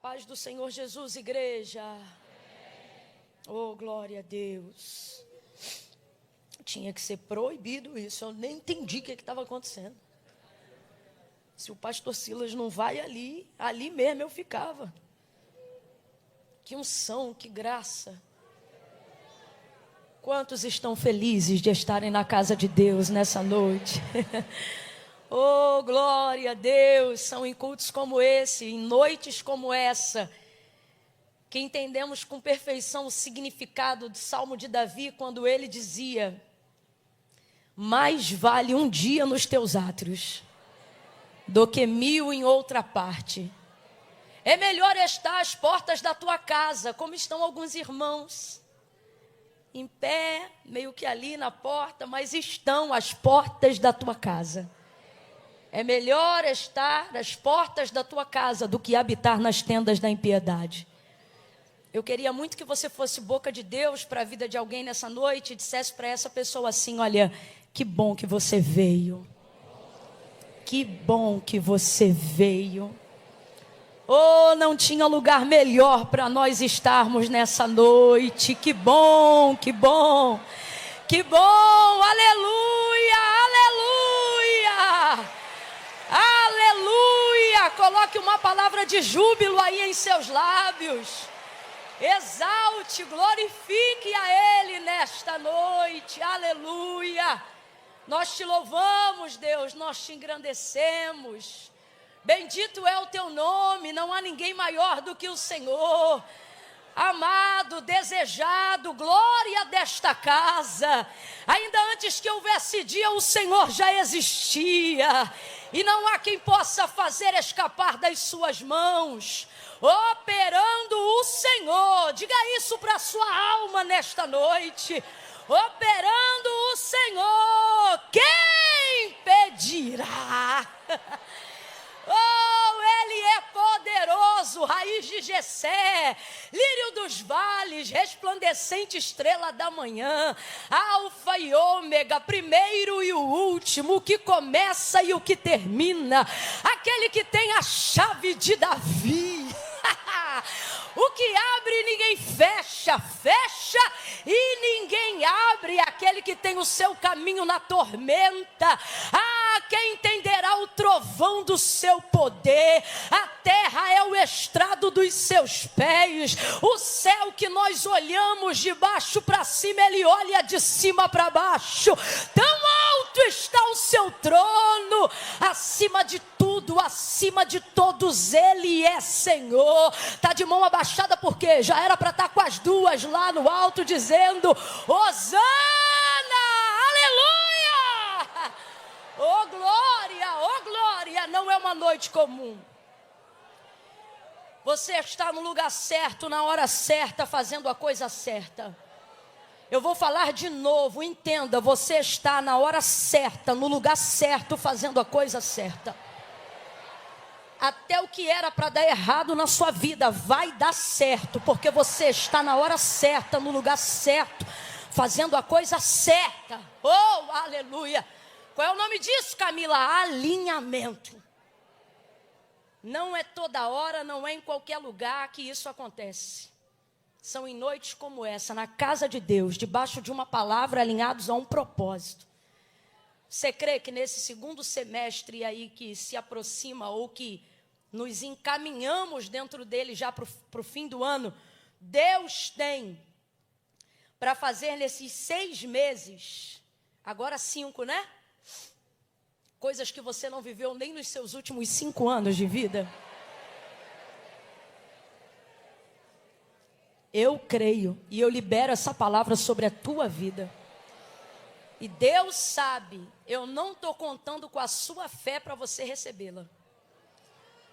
paz do Senhor Jesus, igreja. Oh, glória a Deus. Tinha que ser proibido isso. Eu nem entendi o que estava acontecendo. Se o pastor Silas não vai ali, ali mesmo eu ficava. Que unção, que graça. Quantos estão felizes de estarem na casa de Deus nessa noite? Oh, glória a Deus. São em cultos como esse, em noites como essa, que entendemos com perfeição o significado do Salmo de Davi, quando ele dizia: mais vale um dia nos teus átrios do que 1000 em outra parte. É melhor estar às portas da tua casa, como estão alguns irmãos, em pé, meio que ali na porta, mas estão às portas da tua casa. É melhor estar às portas da tua casa do que habitar nas tendas da impiedade. Eu queria muito que você fosse boca de Deus para a vida de alguém nessa noite e dissesse para essa pessoa assim: olha, que bom que você veio. Que bom que você veio. Oh, não tinha lugar melhor para nós estarmos nessa noite. Que bom, que bom. Que bom, aleluia, aleluia. Aleluia. Coloque uma palavra de júbilo aí em seus lábios. Exalte, glorifique a Ele nesta noite. Aleluia. Nós te louvamos, Deus, nós te engrandecemos. Bendito é o teu nome, não há ninguém maior do que o Senhor. Amado, desejado, glória desta casa. Ainda antes que houvesse dia, o Senhor já existia. E não há quem possa fazer escapar das suas mãos. Operando o Senhor. Diga isso para a sua alma nesta noite. Operando o Senhor. Quem pedirá? Oh, Ele é poderoso, raiz de Jessé, lírio dos vales, resplandecente estrela da manhã, alfa e ômega, primeiro e o último, o que começa e o que termina, aquele que tem a chave de Davi. O que abre ninguém fecha, fecha e ninguém abre, aquele que tem o seu caminho na tormenta. Ah, quem entenderá o trovão do seu poder? A terra é o estrado dos seus pés. O céu que nós olhamos de baixo para cima, Ele olha de cima para baixo. Tão alto está o seu trono, acima de tudo, acima de todos, Ele é Senhor. Está de mão abaixada porque já era para estar com as duas lá no alto dizendo: Hosana, aleluia, oh glória, não é uma noite comum. Você está no lugar certo, na hora certa, fazendo a coisa certa. Eu vou falar de novo, entenda, você está na hora certa, no lugar certo, fazendo a coisa certa. Até o que era para dar errado na sua vida vai dar certo, porque você está na hora certa, no lugar certo, fazendo a coisa certa. Oh, aleluia. Qual é o nome disso, Camila? Alinhamento. Não é toda hora, não é em qualquer lugar que isso acontece. São em noites como essa, na casa de Deus, debaixo de uma palavra, alinhados a um propósito. Você crê que nesse segundo semestre aí que se aproxima, ou que nos encaminhamos dentro dele já para o fim do ano, Deus tem para fazer nesses 6 meses, agora 5, né? Coisas que você não viveu nem nos seus últimos 5 anos de vida. Eu creio e eu libero essa palavra sobre a tua vida. E Deus sabe, eu não estou contando com a sua fé para você recebê-la.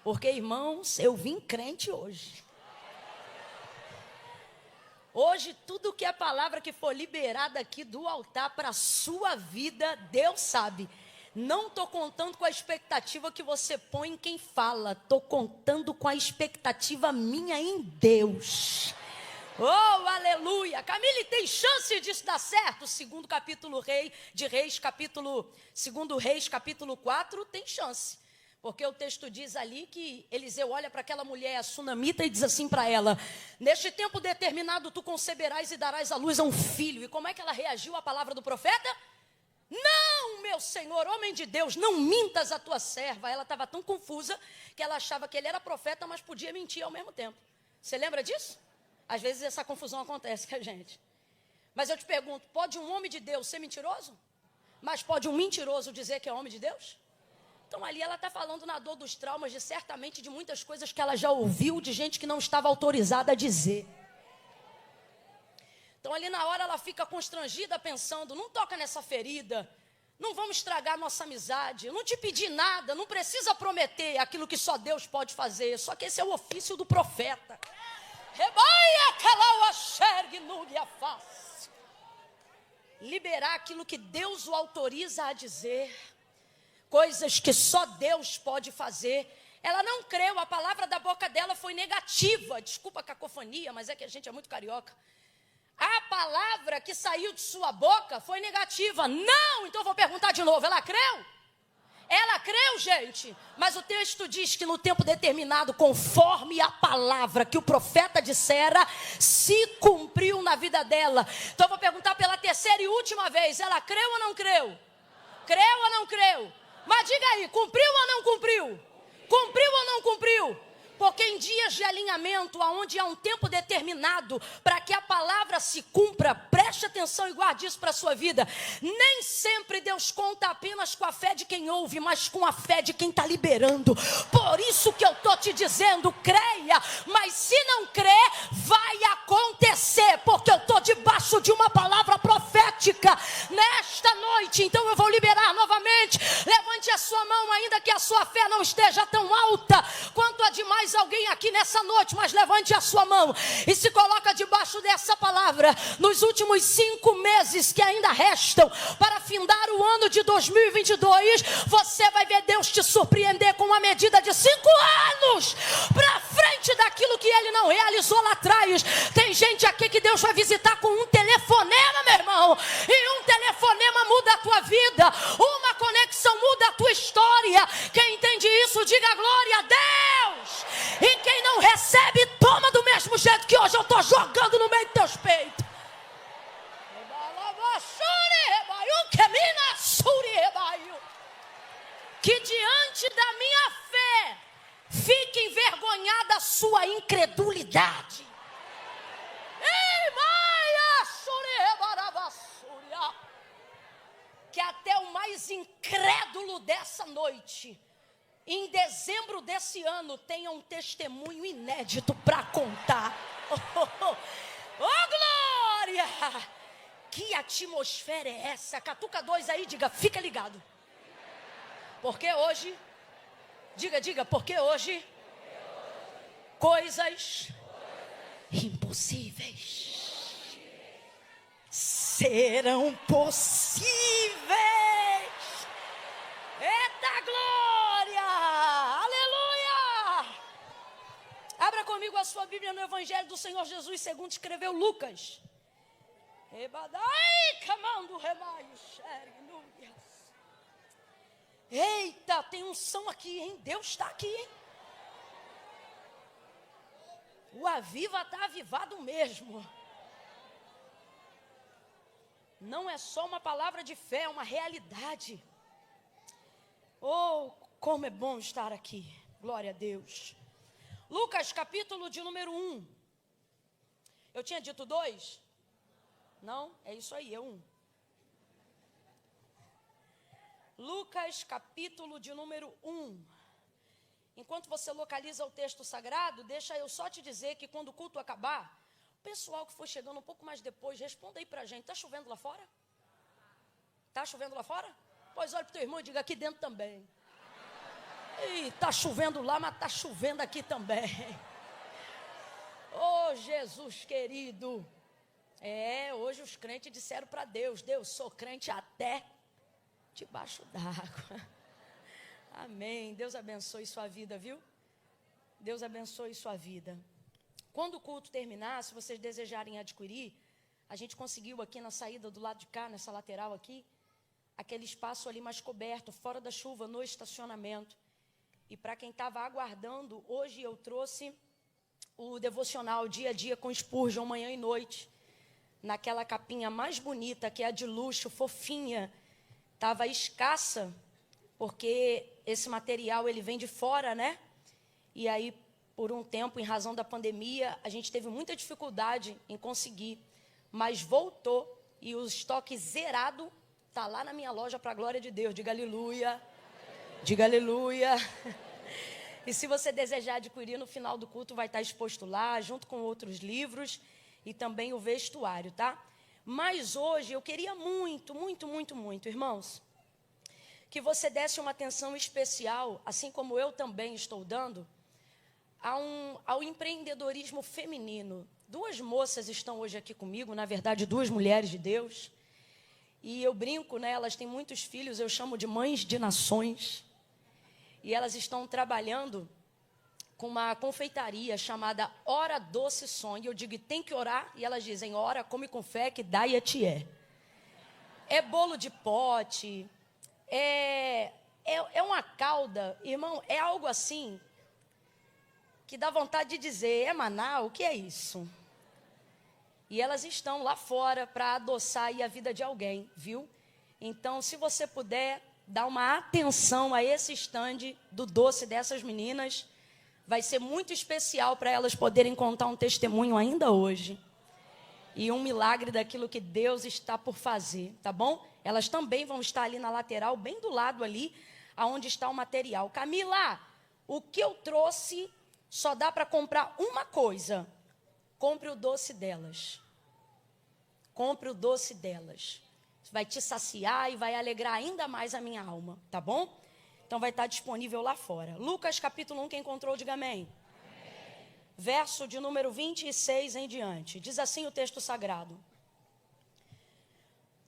Porque, irmãos, eu vim crente hoje. Hoje, tudo que é palavra que for liberada aqui do altar para a sua vida, Deus sabe. Não estou contando com a expectativa que você põe em quem fala. Estou contando com a expectativa minha em Deus. Oh, aleluia. Camille, tem chance disso dar certo? Segundo capítulo segundo Reis, capítulo 4, tem chance. Porque o texto diz ali que Eliseu olha para aquela mulher, a sunamita, e diz assim para ela: neste tempo determinado tu conceberás e darás à luz a um filho. E como é que ela reagiu à palavra do profeta? Não, meu senhor, homem de Deus, não mintas a tua serva. Ela estava tão confusa que ela achava que ele era profeta, mas podia mentir ao mesmo tempo. Você lembra disso? Às vezes essa confusão acontece com a gente. Mas eu te pergunto, pode um homem de Deus ser mentiroso? Mas pode um mentiroso dizer que é homem de Deus? Então ali ela está falando na dor dos traumas, certamente de muitas coisas que ela já ouviu de gente que não estava autorizada a dizer. Então ali na hora ela fica constrangida pensando, não toca nessa ferida, não vamos estragar nossa amizade, eu não te pedi nada, não precisa prometer aquilo que só Deus pode fazer, só que esse é o ofício do profeta. Liberar aquilo que Deus o autoriza a dizer, coisas que só Deus pode fazer. Ela não creu, a palavra da boca dela foi negativa, desculpa a cacofonia, mas é que a gente é muito carioca. A palavra que saiu de sua boca foi negativa. Não, então eu vou perguntar de novo, ela creu? Ela creu, gente, mas o texto diz que no tempo determinado, conforme a palavra que o profeta dissera, se cumpriu na vida dela. Então eu vou perguntar pela terceira e última vez, ela creu ou não creu? Creu ou não creu? Mas diga aí, cumpriu ou não cumpriu? Cumpriu ou não cumpriu? Porque em dias de alinhamento, onde há um tempo determinado para que a palavra se cumpra, preste atenção e guarde isso para a sua vida. Nem sempre Deus conta apenas com a fé de quem ouve, mas com a fé de quem está liberando. Por isso que eu estou te dizendo, creia, mas se não crer, vai acontecer, porque eu estou debaixo de uma palavra profética nesta noite. Então eu vou liberar novamente. Levante a sua mão, ainda que a sua fé não esteja tão alta quanto a de mais alguém aqui nessa noite, mas levante a sua mão e se coloca debaixo dessa palavra. Nos últimos 5 meses que ainda restam para findar o ano de 2022, você vai ver Deus te surpreender com uma medida de 5 anos para frente daquilo que Ele não realizou lá atrás. Tem gente aqui que Deus vai visitar com um telefonema, meu irmão, e um telefonema muda a tua vida, uma conexão muda a tua história. Quem entende isso, diga glória a Deus. E quem não recebe, toma do mesmo jeito que hoje eu estou jogando no meio dos teus peitos. Que diante da minha fé fique envergonhada a sua incredulidade. Que até o mais incrédulo dessa noite, em dezembro desse ano, tenha um testemunho inédito para contar. Oh, glória! Que atmosfera é essa? Catuca 2 aí, diga, fica ligado. Porque hoje, diga, porque hoje, coisas impossíveis serão possíveis. Eita glória! Aleluia! Abra comigo a sua Bíblia no Evangelho do Senhor Jesus, segundo escreveu Lucas. Eita, tem unção aqui, hein? Deus está aqui, hein? O Aviva está avivado mesmo. Não é só uma palavra de fé, é uma realidade. Oh, como é bom estar aqui. Glória a Deus. Lucas, capítulo de número 1. Eu tinha dito 2? Não? É isso aí, é 1. Lucas, capítulo de número 1. Enquanto você localiza o texto sagrado, deixa eu só te dizer que quando o culto acabar, o pessoal que for chegando um pouco mais depois, responda aí pra gente. Está chovendo lá fora? Está chovendo lá fora? Pois olha pro teu irmão e diga, aqui dentro também. Ih, está chovendo lá, mas está chovendo aqui também. Oh, Jesus querido. Hoje os crentes disseram para Deus, Deus, sou crente até debaixo d'água. Amém. Deus abençoe sua vida, viu? Deus abençoe sua vida. Quando o culto terminar, se vocês desejarem adquirir, a gente conseguiu aqui na saída do lado de cá, nessa lateral aqui, aquele espaço ali mais coberto, fora da chuva, no estacionamento. E para quem estava aguardando, hoje eu trouxe o devocional Dia a Dia com Spurgeon, manhã e noite. Naquela capinha mais bonita, que é a de luxo, fofinha. Estava escassa, porque esse material ele vem de fora, né? E aí, por um tempo, em razão da pandemia, a gente teve muita dificuldade em conseguir. Mas voltou e o estoque zerado está lá na minha loja para a glória de Deus. Diga aleluia. Diga aleluia. E se você desejar adquirir, no final do culto vai estar exposto lá, junto com outros livros e também o vestuário, tá? Mas hoje eu queria muito, irmãos, que você desse uma atenção especial, assim como eu também estou dando, ao empreendedorismo feminino. Duas moças estão hoje aqui comigo, na verdade, duas mulheres de Deus. E eu brinco, né? Elas têm muitos filhos, eu chamo de mães de nações. E elas estão trabalhando com uma confeitaria chamada Hora Doce Sonho. Eu digo, tem que orar. E elas dizem, ora, come com fé, que dá-te é. É bolo de pote, é uma calda, irmão, é algo assim que dá vontade de dizer, é maná, o que é isso? E elas estão lá fora para adoçar aí a vida de alguém, viu? Então, se você puder dar uma atenção a esse stand do doce dessas meninas, vai ser muito especial para elas poderem contar um testemunho ainda hoje. E um milagre daquilo que Deus está por fazer, tá bom? Elas também vão estar ali na lateral, bem do lado ali, aonde está o material. Camila, o que eu trouxe só dá para comprar uma coisa. Compre o doce delas. Compre o doce delas. Vai te saciar e vai alegrar ainda mais a minha alma, tá bom? Então vai estar disponível lá fora. Lucas capítulo 1, quem encontrou, diga amém. Amém. Verso de número 26 em diante. Diz assim o texto sagrado.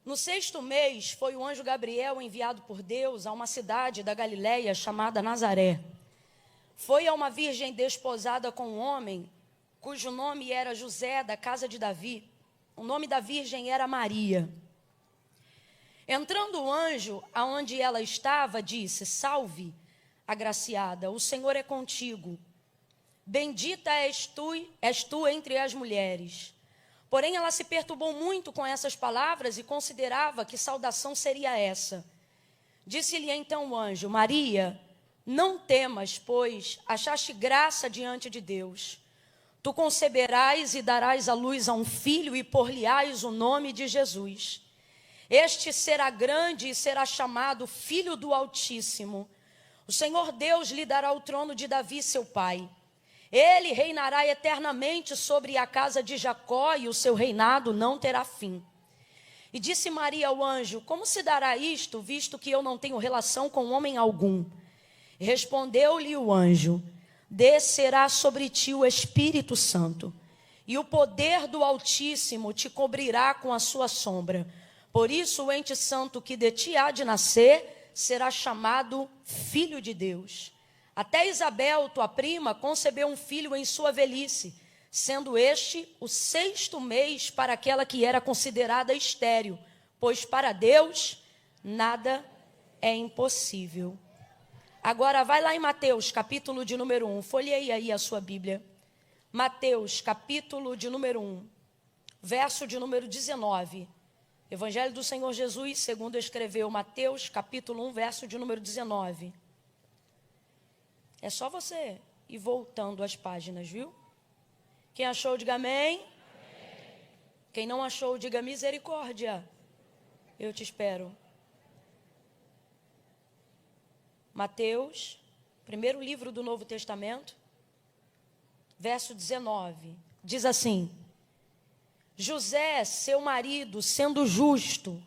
No 6º mês foi o anjo Gabriel enviado por Deus a uma cidade da Galileia chamada Nazaré. Foi a uma virgem desposada com um homem, cujo nome era José, da casa de Davi. O nome da virgem era Maria. Entrando o anjo aonde ela estava, disse, salve, agraciada, o Senhor é contigo. Bendita és tu entre as mulheres. Porém, ela se perturbou muito com essas palavras e considerava que saudação seria essa. Disse-lhe então o anjo, Maria, não temas, pois achaste graça diante de Deus. Tu conceberás e darás à luz a um filho e por-lhe-ás o nome de Jesus. Este será grande e será chamado Filho do Altíssimo. O Senhor Deus lhe dará o trono de Davi, seu pai. Ele reinará eternamente sobre a casa de Jacó e o seu reinado não terá fim. E disse Maria ao anjo, como se dará isto, visto que eu não tenho relação com homem algum? E respondeu-lhe o anjo, descerá sobre ti o Espírito Santo, e o poder do Altíssimo te cobrirá com a sua sombra. Por isso, o ente santo que de ti há de nascer, será chamado Filho de Deus. Até Isabel, tua prima, concebeu um filho em sua velhice, sendo este o 6º mês para aquela que era considerada estéril, pois para Deus nada é impossível. Agora, vai lá em Mateus, capítulo de número 1, folheie aí a sua Bíblia. Mateus, capítulo de número 1, verso de número 19. Evangelho do Senhor Jesus, segundo escreveu Mateus, capítulo 1, verso de número 19. É só você ir voltando as páginas, viu? Quem achou, diga amém. Amém. Quem não achou, diga misericórdia. Eu te espero. Mateus, primeiro livro do Novo Testamento, verso 19. Diz assim: José, seu marido, sendo justo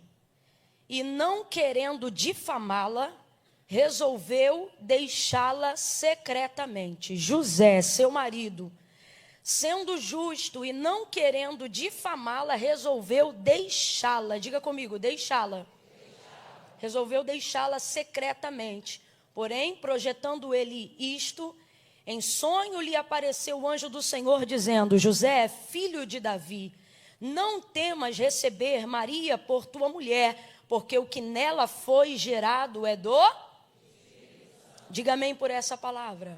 e não querendo difamá-la, resolveu deixá-la secretamente. José, seu marido, sendo justo e não querendo difamá-la, resolveu deixá-la. Diga comigo, deixá-la. Resolveu deixá-la secretamente. Porém, projetando ele isto, em sonho lhe apareceu o anjo do Senhor, dizendo: José, filho de Davi, não temas receber Maria por tua mulher, porque o que nela foi gerado é do... Diga amém por essa palavra.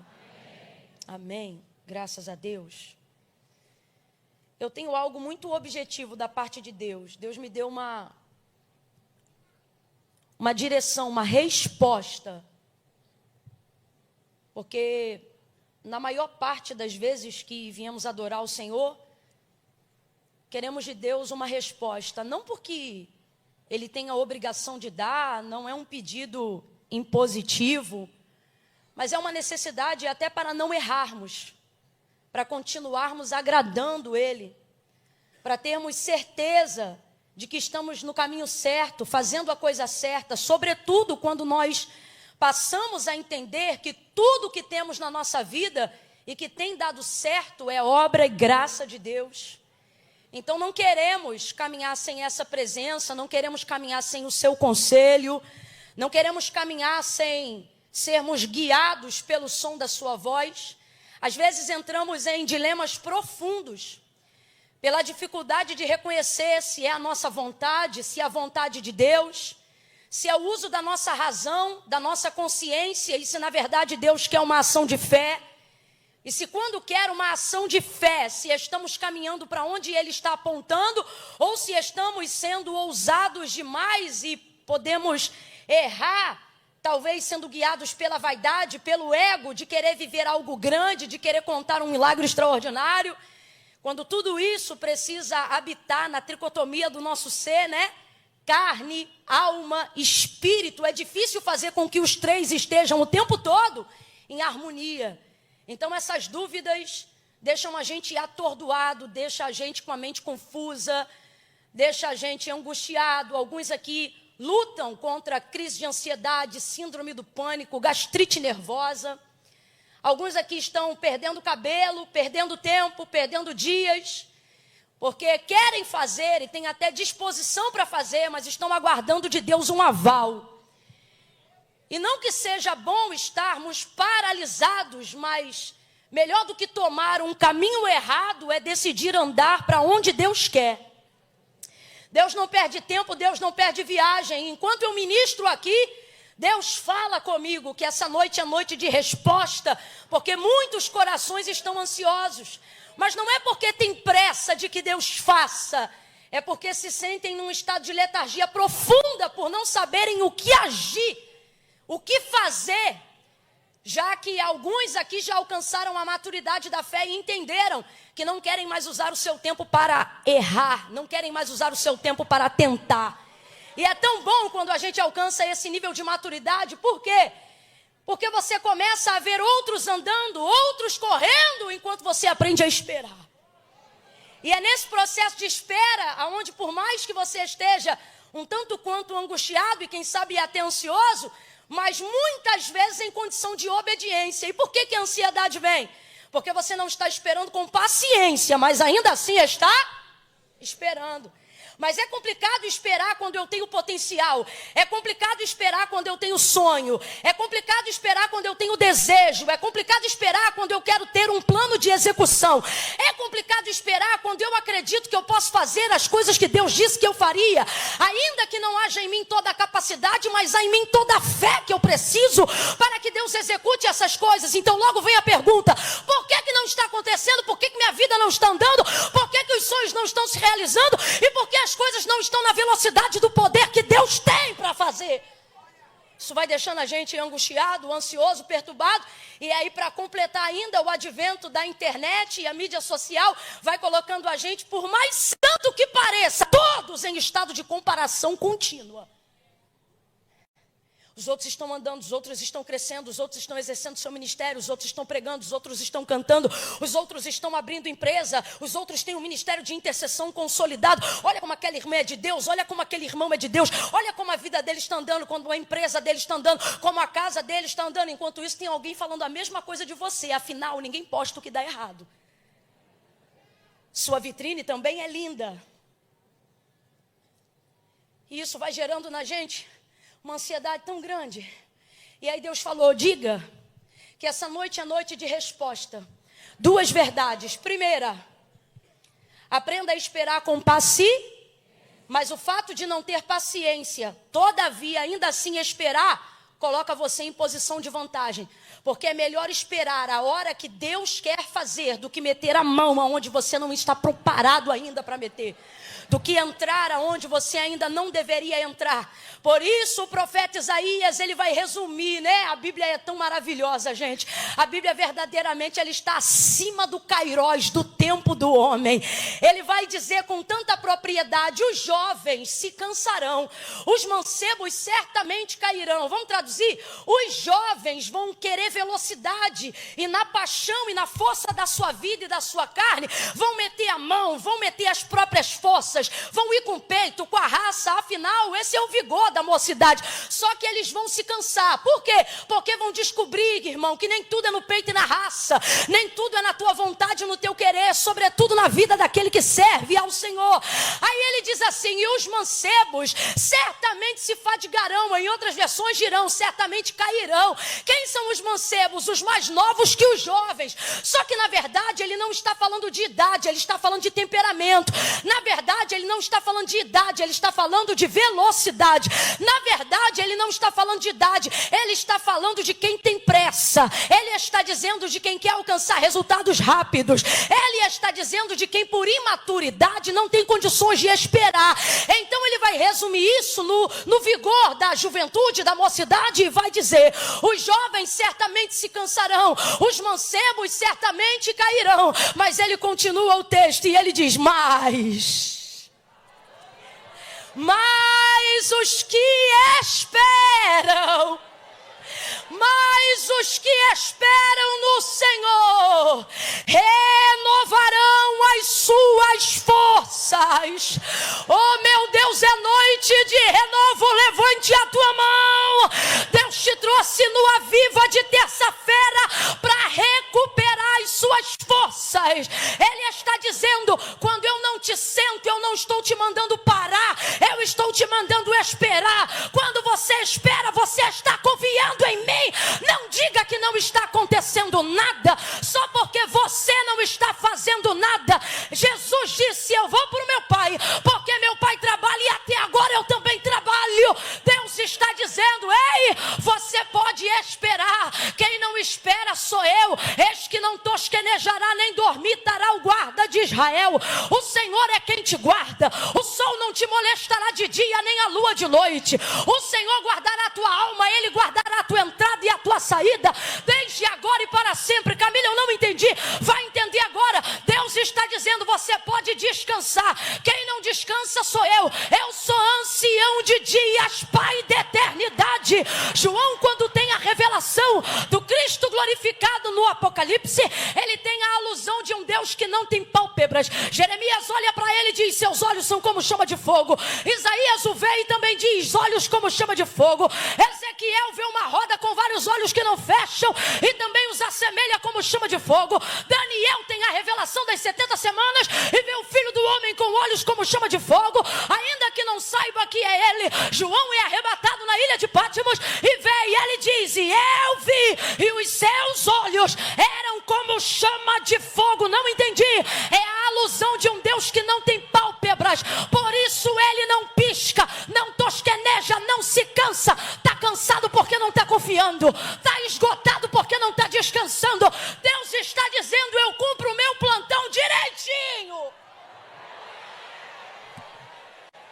Amém. Graças a Deus. Eu tenho algo muito objetivo da parte de Deus. Deus me deu uma direção, uma resposta. Porque na maior parte das vezes que viemos adorar o Senhor, queremos de Deus uma resposta. Não porque Ele tem a obrigação de dar, não é um pedido impositivo, mas é uma necessidade até para não errarmos, para continuarmos agradando Ele, para termos certeza de que estamos no caminho certo, fazendo a coisa certa, sobretudo quando nós passamos a entender que tudo que temos na nossa vida e que tem dado certo é obra e graça de Deus. Então não queremos caminhar sem essa presença, não queremos caminhar sem o seu conselho, não queremos caminhar sem sermos guiados pelo som da sua voz. Às vezes entramos em dilemas profundos, pela dificuldade de reconhecer se é a nossa vontade, se é a vontade de Deus, se é o uso da nossa razão, da nossa consciência, e se na verdade Deus quer uma ação de fé. E se quando quer uma ação de fé, se estamos caminhando para onde Ele está apontando, ou se estamos sendo ousados demais e podemos errar, talvez sendo guiados pela vaidade, pelo ego, de querer viver algo grande, de querer contar um milagre extraordinário, quando tudo isso precisa habitar na tricotomia do nosso ser, né? Carne, alma, espírito. É difícil fazer com que os três estejam o tempo todo em harmonia. Então essas dúvidas deixam a gente atordoado, deixam a gente com a mente confusa, deixam a gente angustiado. Alguns aqui lutam contra a crise de ansiedade, síndrome do pânico, gastrite nervosa. Alguns aqui estão perdendo cabelo, perdendo tempo, perdendo dias, porque querem fazer e têm até disposição para fazer, mas estão aguardando de Deus um aval. E não que seja bom estarmos paralisados, mas melhor do que tomar um caminho errado é decidir andar para onde Deus quer. Deus não perde tempo, Deus não perde viagem. Enquanto eu ministro aqui, Deus fala comigo que essa noite é noite de resposta, porque muitos corações estão ansiosos. Mas não é porque tem pressa de que Deus faça, é porque se sentem num estado de letargia profunda por não saberem o que agir, o que fazer, já que alguns aqui já alcançaram a maturidade da fé e entenderam que não querem mais usar o seu tempo para errar, não querem mais usar o seu tempo para tentar. E é tão bom quando a gente alcança esse nível de maturidade, por quê? Porque você começa a ver outros andando, outros correndo, enquanto você aprende a esperar. E é nesse processo de espera, onde por mais que você esteja um tanto quanto angustiado e quem sabe até ansioso, mas muitas vezes em condição de obediência. E por que a ansiedade vem? Porque você não está esperando com paciência, mas ainda assim está esperando. Mas é complicado esperar quando eu tenho potencial. É complicado esperar quando eu tenho sonho. É complicado esperar quando eu tenho desejo. É complicado esperar quando eu quero ter um plano de execução. É complicado esperar quando eu acredito que eu posso fazer as coisas que Deus disse que eu faria. Ainda que não haja em mim toda a capacidade, mas há em mim toda a fé que eu preciso para que Deus execute essas coisas. Então logo vem a pergunta: por que não está acontecendo? Por que minha vida não está andando? Por que os sonhos não estão se realizando? E por que as coisas não estão na velocidade do poder que Deus tem para fazer? Isso vai deixando a gente angustiado, ansioso, perturbado. E aí, para completar ainda, o advento da internet e a mídia social vai colocando a gente, por mais tanto que pareça, todos em estado de comparação contínua. Os outros estão andando, os outros estão crescendo, os outros estão exercendo seu ministério, os outros estão pregando, os outros estão cantando, os outros estão abrindo empresa, os outros têm um ministério de intercessão consolidado. Olha como aquela irmã é de Deus, olha como aquele irmão é de Deus, olha como a vida deles está andando, como a empresa deles está andando, como a casa deles está andando. Enquanto isso, tem alguém falando a mesma coisa de você, afinal, ninguém posta o que dá errado. Sua vitrine também é linda. E isso vai gerando na gente uma ansiedade tão grande. E aí Deus falou: diga que essa noite é noite de resposta. Duas verdades. Primeira, aprenda a esperar com paciência, mas o fato de não ter paciência, todavia, ainda assim esperar, coloca você em posição de vantagem. Porque é melhor esperar a hora que Deus quer fazer do que meter a mão aonde você não está preparado ainda para meter. Do que entrar aonde você ainda não deveria entrar. Por isso o profeta Isaías, ele vai resumir, né? A Bíblia é tão maravilhosa, gente. A Bíblia verdadeiramente, ela está acima do kairós, do tempo do homem. Ele vai dizer com tanta propriedade: os jovens se cansarão, os mancebos certamente cairão. Vamos traduzir? Os jovens vão querer velocidade, e na paixão e na força da sua vida e da sua carne, vão meter a mão, vão meter as próprias forças, vão ir com o peito, com a raça. Afinal, esse é o vigor da mocidade. Só que eles vão se cansar. Por quê? Porque vão descobrir, irmão, que nem tudo é no peito e na raça, nem tudo é na tua vontade e no teu querer, sobretudo na vida daquele que serve ao Senhor. Aí ele diz assim: e os mancebos certamente se fadigarão. Em outras versões dirão: certamente cairão. Quem são os mancebos? Os mais novos que os jovens. Só que na verdade ele não está falando de idade, ele está falando de temperamento. Na verdade ele não está falando de idade, ele está falando de velocidade. Na verdade ele não está falando de idade, ele está falando de quem tem pressa. Ele está dizendo de quem quer alcançar resultados rápidos. Ele está dizendo de quem por imaturidade não tem condições de esperar. Então ele vai resumir isso no vigor da juventude, da mocidade, e vai dizer: os jovens certamente se cansarão, os mancebos certamente cairão. Mas ele continua o texto e ele diz: mas os que esperam, mas os que esperam no Senhor renovarão as suas forças. Oh meu Deus, é noite de renovo. Levante a tua mão. Deus te trouxe no Aviva de terça-feira para recuperar as suas forças. Ele está dizendo: quando eu não te sento, eu não estou te mandando parar, eu estou te mandando esperar. Quando você espera, você está confiando em mim. Não diga que não está acontecendo nada só porque você não está fazendo nada. Jesus disse: eu vou para o meu Pai, porque meu Pai trabalha e até agora eu também trabalho. Deus está dizendo: ei, você pode esperar. Quem não espera sou eu. Eis que não tosquenejará nem dormitará o guarda de Israel. O Senhor é quem te guarda. O sol não te molestará de dia, nem a lua de noite. O Senhor guardará a tua alma, Ele guardará a tua entrada e a tua saída, desde agora e para sempre. Camila, eu não entendi. Vai entender agora. Deus está dizendo: você pode descansar. Quem não descansa sou eu. Eu sou ancião de dias, Pai da eternidade. João, quando tem a revelação do Cristo glorificado no Apocalipse, ele tem a alusão de um Deus que não tem pálpebras. Jeremias olha para ele e diz: seus olhos são como chama de fogo. Isaías o vê e também diz: olhos como chama de fogo. Ezequiel vê uma roda com vários olhos que não fecham e também os assemelha como chama de fogo. Daniel tem a revelação das 70 semanas e vê o Filho do Homem com olhos como chama de fogo, ainda que não saiba que é ele. João é arrebatado na ilha de Patmos e vê, e ele diz: e eu vi, e os seus olhos eram como chama de fogo. Não entendi. É a alusão de um Deus que não tem pálpebras, por isso ele não pisca, não tosqueneja, não se cansa. Está cansado porque não está confiando, está esgotado porque não está descansando. Deus está dizendo: eu cumpro o meu plantão direitinho.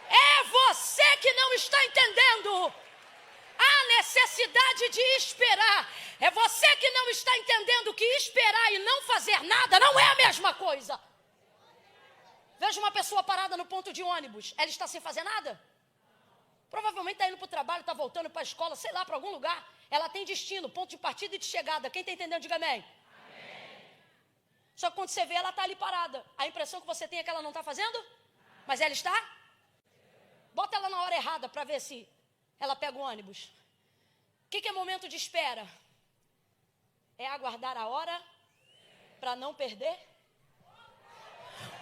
É você que não está entendendo a necessidade de esperar. É você que não está entendendo que esperar e não fazer nada não é a mesma coisa. Veja uma pessoa parada no ponto de ônibus. Ela está sem fazer nada? Provavelmente está indo para o trabalho, está voltando para a escola, sei lá, para algum lugar. Ela tem destino, ponto de partida e de chegada. Quem está entendendo, diga amém. Só que quando você vê, ela está ali parada. A impressão que você tem é que ela não está fazendo? Mas ela está? Bota ela na hora errada para ver se ela pega o ônibus. O que é momento de espera? É aguardar a hora para não perder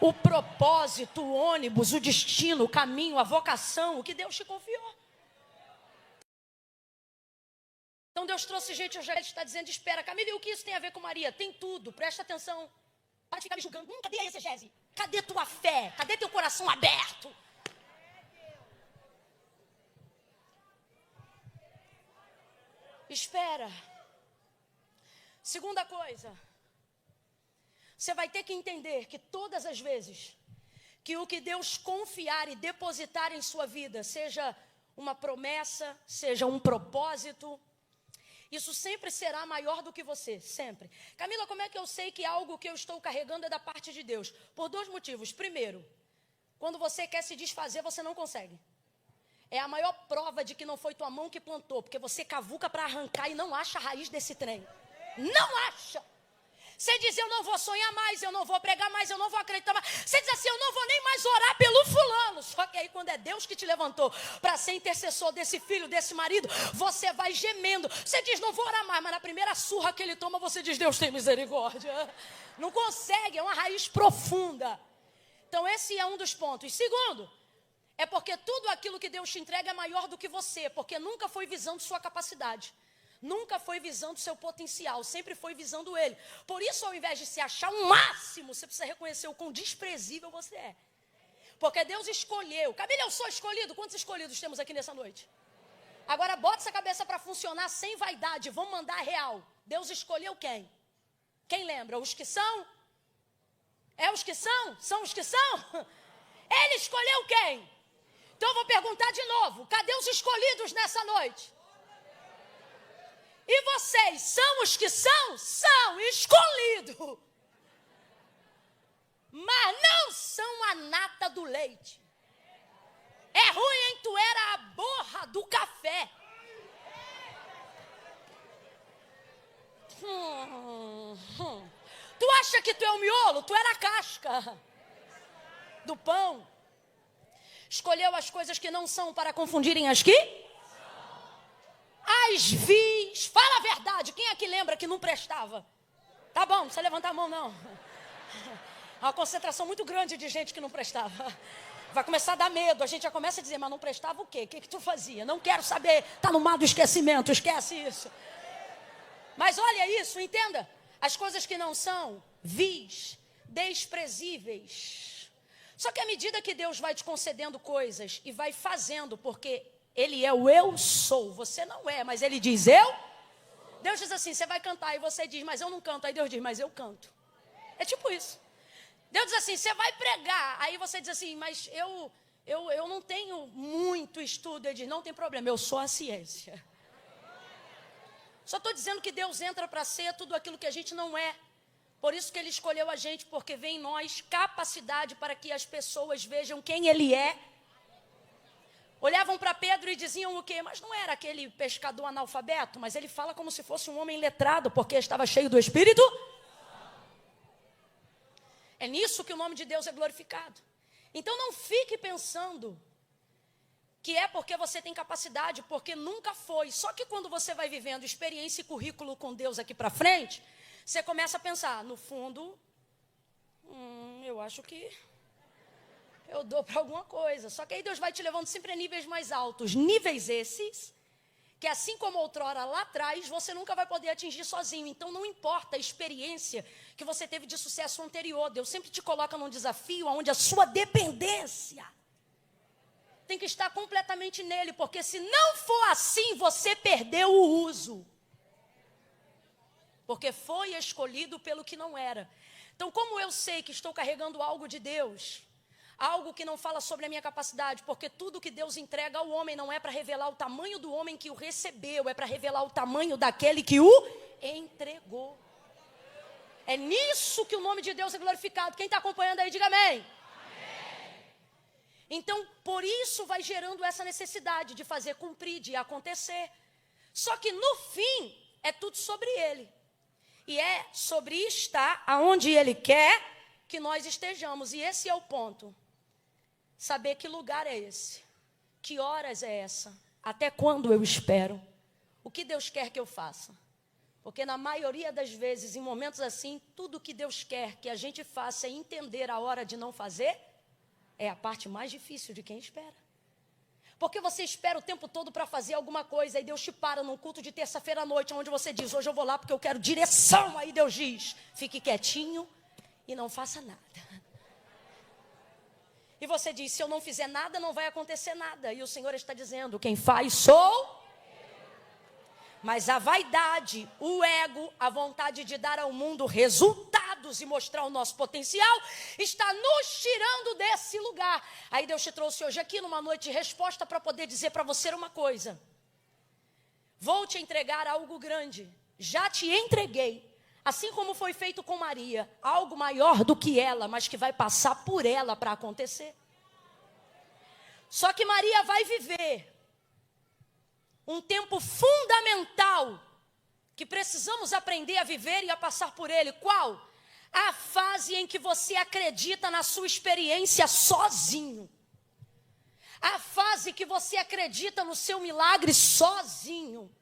o propósito, o ônibus, o destino, o caminho, a vocação, o que Deus te confiou. Então Deus trouxe gente, hoje ele está dizendo: espera. Camila, e o que isso tem a ver com Maria? Tem tudo, presta atenção. Para de ficar me julgando. Cadê a exegese? Cadê tua fé? Cadê teu coração aberto? Espera. Segunda coisa, você vai ter que entender que todas as vezes que o que Deus confiar e depositar em sua vida, seja uma promessa, seja um propósito, isso sempre será maior do que você, sempre. Camila, como é que eu sei que algo que eu estou carregando é da parte de Deus? Por dois motivos. Primeiro, quando você quer se desfazer, você não consegue. É a maior prova de que não foi tua mão que plantou, porque você cavuca para arrancar e não acha a raiz desse trem. Não acha. Você diz, eu não vou sonhar mais, eu não vou pregar mais, eu não vou acreditar mais. Você diz assim, eu não vou nem mais orar pelo fulano. Só que aí quando é Deus que te levantou para ser intercessor desse filho, desse marido, você vai gemendo. Você diz, não vou orar mais, mas na primeira surra que ele toma, você diz, Deus tem misericórdia. Não consegue, é uma raiz profunda. Então esse é um dos pontos. Segundo, é porque tudo aquilo que Deus te entrega é maior do que você, porque nunca foi visando sua capacidade. Nunca foi visando seu potencial, sempre foi visando ele. Por isso, ao invés de se achar um máximo, você precisa reconhecer o quão desprezível você é. Porque Deus escolheu. Camila, eu sou escolhido. Quantos escolhidos temos aqui nessa noite? Agora, bota essa cabeça para funcionar sem vaidade. Vamos mandar real. Deus escolheu quem? Quem lembra? Os que são? É os que são? São os que são? Ele escolheu quem? Então, eu vou perguntar de novo. Cadê os escolhidos nessa noite? E vocês são os que são? São escolhidos. Mas não são a nata do leite. É ruim, hein? Tu era a borra do café. Tu acha que tu é o miolo? Tu era a casca do pão. Escolheu as coisas que não são para confundirem as que? As vis, fala a verdade, quem aqui lembra que não prestava? Tá bom, não precisa levantar a mão não. Há uma concentração muito grande de gente que não prestava. Vai começar a dar medo, a gente já começa a dizer, mas não prestava o quê? O que tu fazia? Não quero saber, tá no mar do esquecimento, esquece isso. Mas olha isso, entenda, as coisas que não são vis, desprezíveis. Só que à medida que Deus vai te concedendo coisas e vai fazendo, porque Ele é o eu sou, você não é, mas Ele diz eu. Deus diz assim, você vai cantar, e você diz, mas eu não canto. Aí Deus diz, mas eu canto. É tipo isso. Deus diz assim, você vai pregar, aí você diz assim, mas eu não tenho muito estudo. Ele diz, não tem problema, eu sou a ciência. Só estou dizendo que Deus entra para ser tudo aquilo que a gente não é. Por isso que Ele escolheu a gente, porque vê em nós capacidade para que as pessoas vejam quem Ele é. Olhavam para Pedro e diziam o quê? Mas não era aquele pescador analfabeto, mas ele fala como se fosse um homem letrado, porque estava cheio do Espírito. É nisso que o nome de Deus é glorificado. Então não fique pensando que é porque você tem capacidade, porque nunca foi. Só que quando você vai vivendo experiência e currículo com Deus aqui para frente, você começa a pensar, no fundo, eu acho que eu dou para alguma coisa. Só que aí Deus vai te levando sempre a níveis mais altos. Níveis esses, que assim como outrora lá atrás, você nunca vai poder atingir sozinho. Então não importa a experiência que você teve de sucesso anterior. Deus sempre te coloca num desafio onde a sua dependência tem que estar completamente nele. Porque se não for assim, você perdeu o uso. Porque foi escolhido pelo que não era. Então como eu sei que estou carregando algo de Deus? Algo que não fala sobre a minha capacidade, porque tudo que Deus entrega ao homem não é para revelar o tamanho do homem que o recebeu, é para revelar o tamanho daquele que o entregou. É nisso que o nome de Deus é glorificado. Quem está acompanhando aí, diga amém. Amém. Então, por isso vai gerando essa necessidade de fazer cumprir, de acontecer. Só que no fim, é tudo sobre Ele. E é sobre estar aonde Ele quer que nós estejamos. E esse é o ponto. Saber que lugar é esse, que horas é essa, até quando eu espero, o que Deus quer que eu faça. Porque na maioria das vezes, em momentos assim, tudo que Deus quer que a gente faça é entender a hora de não fazer, é a parte mais difícil de quem espera. Porque você espera o tempo todo para fazer alguma coisa, e Deus te para num culto de terça-feira à noite, onde você diz, hoje eu vou lá porque eu quero direção. Aí Deus diz, fique quietinho e não faça nada. E você diz, se eu não fizer nada, não vai acontecer nada. E o Senhor está dizendo, quem faz sou. Mas a vaidade, o ego, a vontade de dar ao mundo resultados e mostrar o nosso potencial, está nos tirando desse lugar. Aí Deus te trouxe hoje aqui numa noite de resposta para poder dizer para você uma coisa. Vou te entregar algo grande. Já te entreguei. Assim como foi feito com Maria, algo maior do que ela, mas que vai passar por ela para acontecer. Só que Maria vai viver um tempo fundamental que precisamos aprender a viver e a passar por ele. Qual? A fase em que você acredita na sua experiência sozinho. A fase que você acredita no seu milagre sozinho.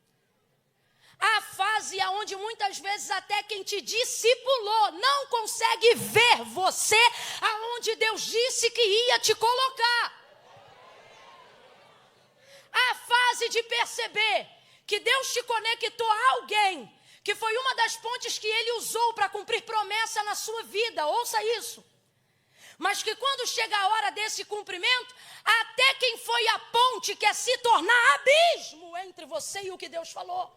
A fase onde muitas vezes até quem te discipulou não consegue ver você aonde Deus disse que ia te colocar. A fase de perceber que Deus te conectou a alguém, que foi uma das pontes que Ele usou para cumprir promessa na sua vida, ouça isso. Mas que quando chega a hora desse cumprimento, até quem foi a ponte quer se tornar abismo entre você e o que Deus falou.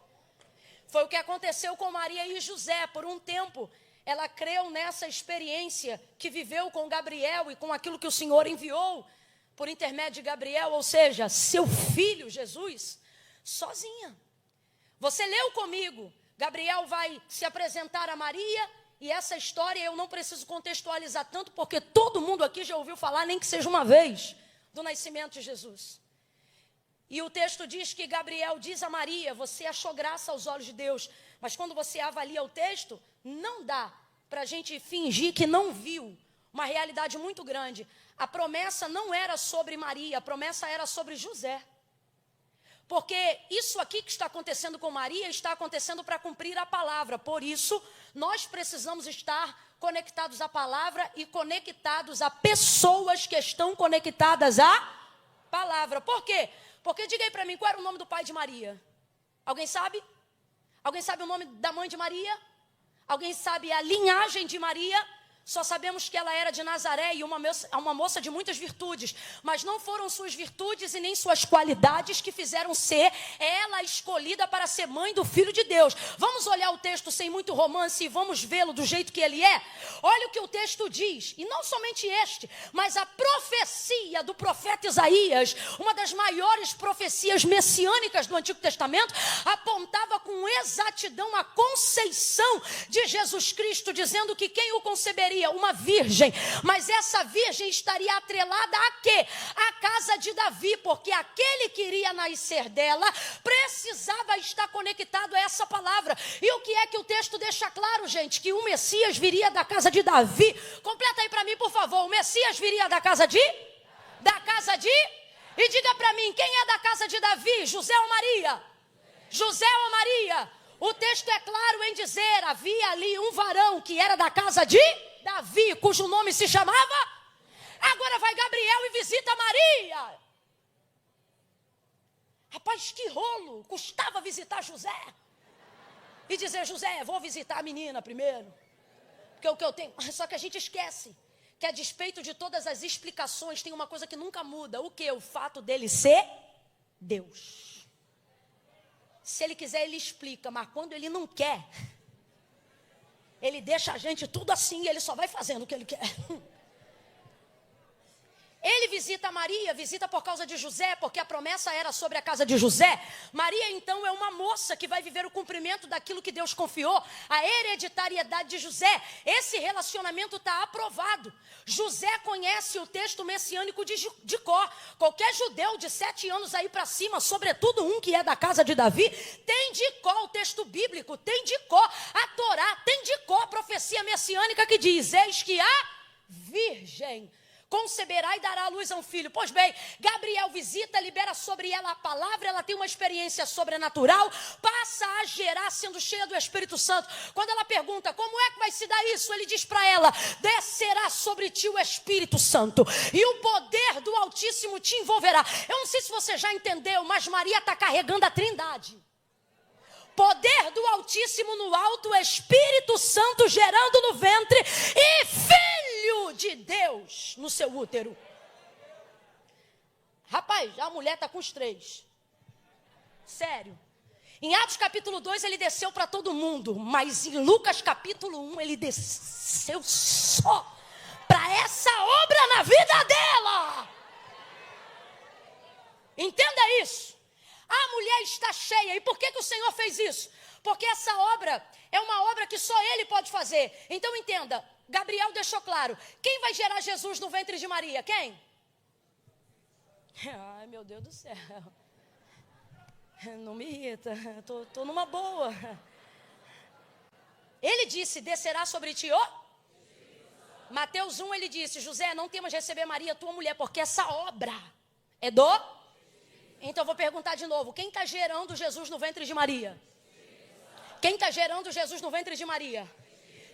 Foi o que aconteceu com Maria e José. Por um tempo, ela creu nessa experiência que viveu com Gabriel e com aquilo que o Senhor enviou por intermédio de Gabriel, ou seja, seu filho Jesus, sozinha. Você leu comigo, Gabriel vai se apresentar a Maria, e essa história eu não preciso contextualizar tanto, porque todo mundo aqui já ouviu falar, nem que seja uma vez, do nascimento de Jesus. E o texto diz que Gabriel diz a Maria, você achou graça aos olhos de Deus, mas quando você avalia o texto, não dá para a gente fingir que não viu uma realidade muito grande. A promessa não era sobre Maria, a promessa era sobre José. Porque isso aqui que está acontecendo com Maria, está acontecendo para cumprir a palavra. Por isso, nós precisamos estar conectados à palavra e conectados a pessoas que estão conectadas à palavra. Por quê? Porque diga aí para mim, qual era o nome do pai de Maria? Alguém sabe? Alguém sabe o nome da mãe de Maria? Alguém sabe a linhagem de Maria? Só sabemos que ela era de Nazaré e uma moça de muitas virtudes. Mas não foram suas virtudes e nem suas qualidades que fizeram ser ela escolhida para ser mãe do Filho de Deus. Vamos olhar o texto sem muito romance e vamos vê-lo do jeito que ele é? Olha o que o texto diz. E não somente este, mas a profecia do profeta Isaías, uma das maiores profecias messiânicas do Antigo Testamento, apontava com exatidão a conceição de Jesus Cristo, dizendo que quem o conceberia? Uma virgem, mas essa virgem estaria atrelada a quê? A casa de Davi, porque aquele que iria nascer dela precisava estar conectado a essa palavra. E o que é que o texto deixa claro, gente? Que o Messias viria da casa de Davi. Completa aí para mim, por favor. O Messias viria da casa de? Da casa de? E diga para mim, quem é da casa de Davi? José ou Maria? José ou Maria? O texto é claro em dizer, havia ali um varão que era da casa de Davi, cujo nome se chamava. Agora vai Gabriel e visita Maria. Rapaz, que rolo, custava visitar José. E dizer, José, vou visitar a menina primeiro. Porque o que eu tenho... Só que a gente esquece que a despeito de todas as explicações, tem uma coisa que nunca muda. O que? O fato dele ser Deus. Se ele quiser, ele explica, mas quando ele não quer, ele deixa a gente tudo assim, e ele só vai fazendo o que ele quer. Ele visita Maria, visita por causa de José, porque a promessa era sobre a casa de José. Maria, então, é uma moça que vai viver o cumprimento daquilo que Deus confiou, a hereditariedade de José. Esse relacionamento está aprovado. José conhece o texto messiânico de cor. Qualquer judeu de 7 anos aí para cima, sobretudo um que é da casa de Davi, tem de cor o texto bíblico, tem de cor a Torá, tem de cor a profecia messiânica que diz, eis que a virgem conceberá e dará à luz a um filho. Pois bem, Gabriel visita, libera sobre ela a palavra, ela tem uma experiência sobrenatural, passa a gerar sendo cheia do Espírito Santo. Quando ela pergunta, como é que vai se dar isso? Ele diz para ela, descerá sobre ti o Espírito Santo e o poder do Altíssimo te envolverá. Eu não sei se você já entendeu, mas Maria está carregando a Trindade. Poder do Altíssimo no alto, Espírito Santo gerando no ventre e Filho de Deus no seu útero. Rapaz, a mulher está com os 3. Sério. Em Atos capítulo 2 ele desceu para todo mundo, mas em Lucas capítulo 1 ele desceu só para essa obra na vida dela. Entenda isso. A mulher está cheia. E por que o Senhor fez isso? Porque essa obra é uma obra que só Ele pode fazer. Então entenda, Gabriel deixou claro. Quem vai gerar Jesus no ventre de Maria? Quem? Ai, meu Deus do céu. Não me irrita, tô numa boa. Ele disse, descerá sobre ti, ó. Mateus 1, ele disse, José, não temas receber Maria, tua mulher, porque essa obra é do... Então eu vou perguntar de novo, quem está gerando Jesus no ventre de Maria? Quem está gerando Jesus no ventre de Maria?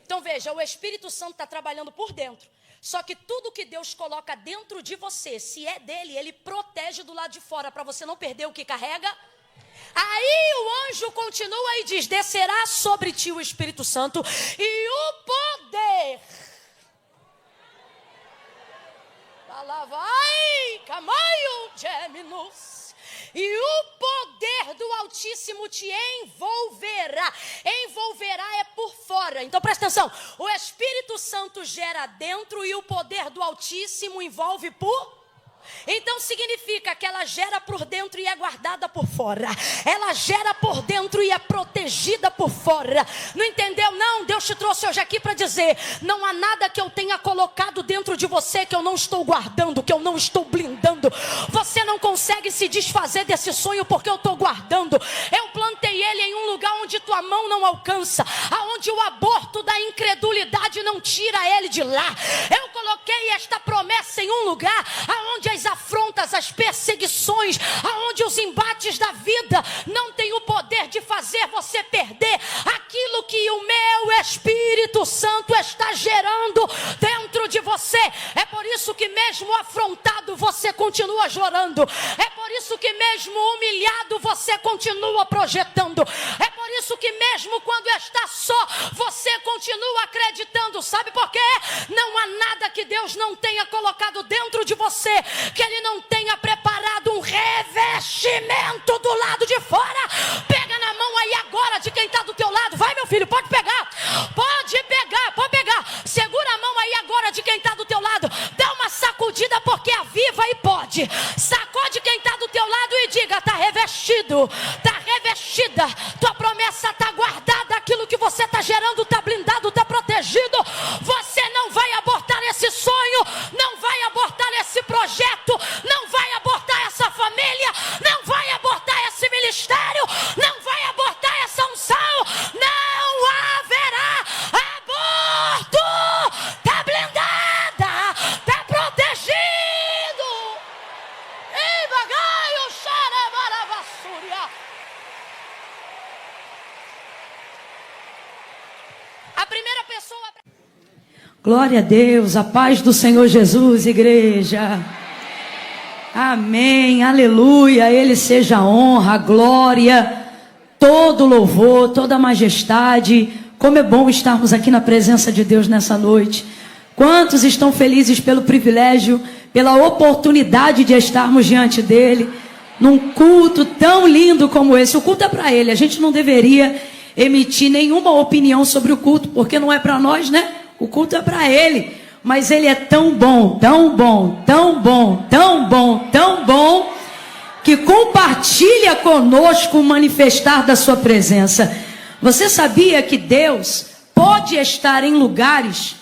Então veja, o Espírito Santo está trabalhando por dentro. Só que tudo que Deus coloca dentro de você, se é dele, ele protege do lado de fora, para você não perder o que carrega. Aí o anjo continua e diz, descerá sobre ti o Espírito Santo e o poder. Lá vai, camaio, geminus. E o poder do Altíssimo te envolverá. Envolverá é por fora. Então presta atenção. O Espírito Santo gera dentro e o poder do Altíssimo envolve por... Então significa que ela gera por dentro e é guardada por fora. Ela gera por dentro e é protegida por fora. Não entendeu? Não, Deus te trouxe hoje aqui para dizer, não há nada que eu tenha colocado dentro de você que eu não estou guardando, que eu não estou blindando. Você não consegue se desfazer desse sonho porque eu estou guardando. Eu plantei ele em um lugar onde tua mão não alcança, aonde o aborto da incredulidade não tira ele de lá. Eu coloquei esta promessa em um lugar aonde as afrontas, as perseguições, aonde os embates da vida não têm o poder de fazer você perder aquilo que o meu Espírito Santo está gerando dentro de você. É por isso que mesmo afrontado você continua chorando. É por isso que mesmo humilhado você continua projetando. É por isso que mesmo quando está só, você continua acreditando. Sabe por quê? Não há nada que Deus não tenha colocado dentro de você que Ele não tenha preparado um revestimento do lado de fora. Pega na mão aí agora de quem está do teu lado. Vai, meu filho, pode pegar. Pode pegar, pode pegar. Segura a mão aí agora de quem está do teu lado. Dá uma sacudida porque aviva e pode. Sacode quem está do teu lado e diga, está revestido, está revestida. Tua promessa está guardada. Aquilo que você está gerando está blindado, está protegido. Você não vai abortar esse sonho, não vai abortar esse projeto, não vai abortar essa família, não vai abortar esse ministério, não vai abortar essa unção. Não haverá aborto. Está blindada, está protegido. E bagaio xarebarabassuria. A primeira pessoa... Glória a Deus, a paz do Senhor Jesus, igreja. Amém, aleluia, a Ele seja a honra, a glória, todo louvor, toda a majestade. Como é bom estarmos aqui na presença de Deus nessa noite. Quantos estão felizes pelo privilégio, pela oportunidade de estarmos diante dEle, num culto tão lindo como esse. O culto é para Ele, a gente não deveria emitir nenhuma opinião sobre o culto, porque não é para nós, né? O culto é para Ele, mas Ele é tão bom, tão bom, tão bom, tão bom, tão bom, que compartilha conosco o manifestar da sua presença. Você sabia que Deus pode estar em lugares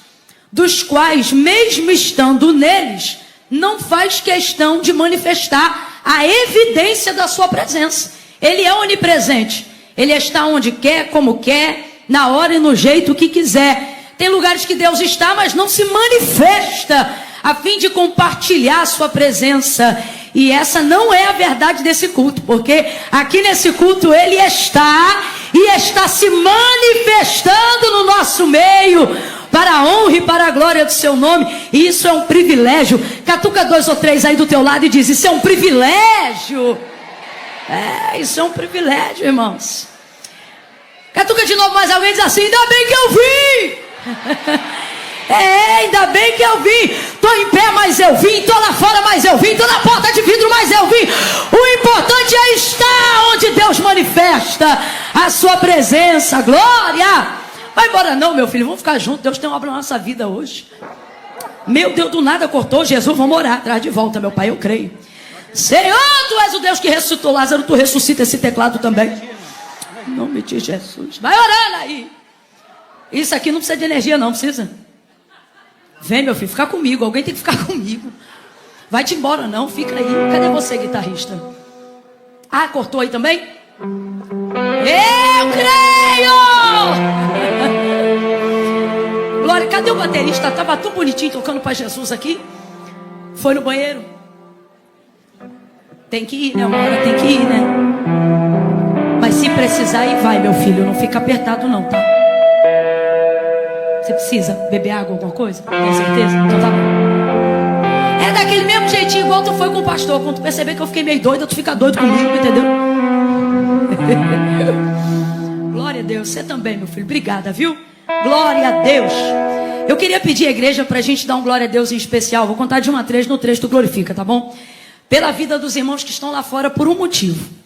dos quais, mesmo estando neles, não faz questão de manifestar a evidência da sua presença? Ele é onipresente, Ele está onde quer, como quer, na hora e no jeito que quiser. Tem lugares que Deus está, mas não se manifesta a fim de compartilhar a sua presença. E essa não é a verdade desse culto, porque aqui nesse culto Ele está e está se manifestando no nosso meio, para a honra e para a glória do seu nome. E isso é um privilégio. Catuca 2 ou 3 aí do teu lado e diz, isso é um privilégio. Isso é um privilégio, irmãos. Catuca de novo mais alguém, diz assim, ainda bem que eu vim. Ainda bem que eu vim. Estou em pé, mas eu vim. Estou lá fora, mas eu vim. Estou na porta de vidro, mas eu vim. O importante é estar onde Deus manifesta a sua presença. Glória! Vai embora não, meu filho. Vamos ficar juntos. Deus tem uma obra na nossa vida hoje. Meu Deus, do nada cortou. Jesus, vamos orar. Traz de volta, meu pai, eu creio. Senhor, tu és o Deus que ressuscitou Lázaro. Tu ressuscita esse teclado também. Em nome de Jesus. Vai orando aí. Isso aqui não precisa de energia, não precisa. Vem, meu filho, fica comigo. Alguém tem que ficar comigo. Vai-te embora, não. Fica aí. Cadê você, guitarrista? Ah, cortou aí também? Eu creio! Glória, cadê o baterista? Estava tão bonitinho tocando para Jesus aqui. Foi no banheiro? Tem que ir, né? Uma hora tem que ir, né? Mas se precisar ir, vai, meu filho. Não fica apertado, não, tá? Você precisa beber água, alguma coisa? Tem certeza? Então tá bom. É daquele mesmo jeitinho igual tu foi com o pastor. Quando tu perceber que eu fiquei meio doida, tu fica doido comigo, entendeu? Glória a Deus. Você também, meu filho. Obrigada, viu? Glória a Deus. Eu queria pedir à igreja pra gente dar um glória a Deus em especial. Vou contar de 1 a 3, no 3 tu glorifica, tá bom? Pela vida dos irmãos que estão lá fora por um motivo.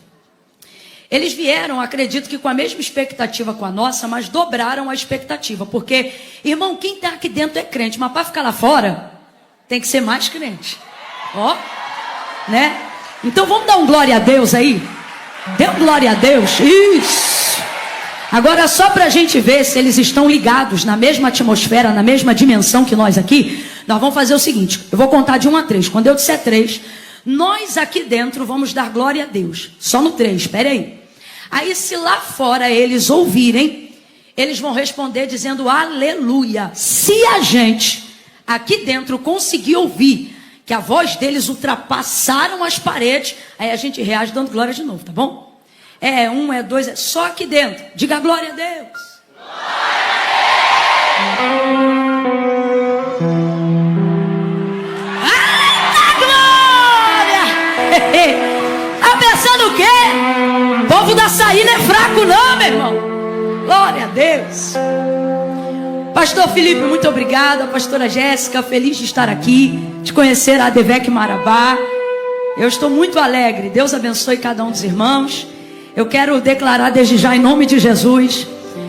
Eles vieram, acredito que com a mesma expectativa com a nossa, mas dobraram a expectativa. Porque, irmão, quem está aqui dentro é crente, mas para ficar lá fora, tem que ser mais crente. Ó, né? Então vamos dar um glória a Deus aí? Dê um glória a Deus. Isso. Agora, só para a gente ver se eles estão ligados na mesma atmosfera, na mesma dimensão que nós aqui, nós vamos fazer o seguinte. Eu vou contar de 1 a 3. Quando eu disser 3... nós aqui dentro vamos dar glória a Deus. Só no 3, espere aí. Aí se lá fora eles ouvirem, eles vão responder dizendo aleluia. Se a gente aqui dentro conseguir ouvir que a voz deles ultrapassaram as paredes, aí a gente reage dando glória de novo, tá bom? É 1, é 2, é só aqui dentro. Diga glória a Deus. Tá pensando o quê? O povo da açaí não é fraco não, meu irmão. Glória a Deus. Pastor Felipe, muito obrigada. Pastora Jéssica, feliz de estar aqui, de conhecer a Adevec Marabá. Eu estou muito alegre. Deus abençoe cada um dos irmãos. Eu quero declarar desde já em nome de Jesus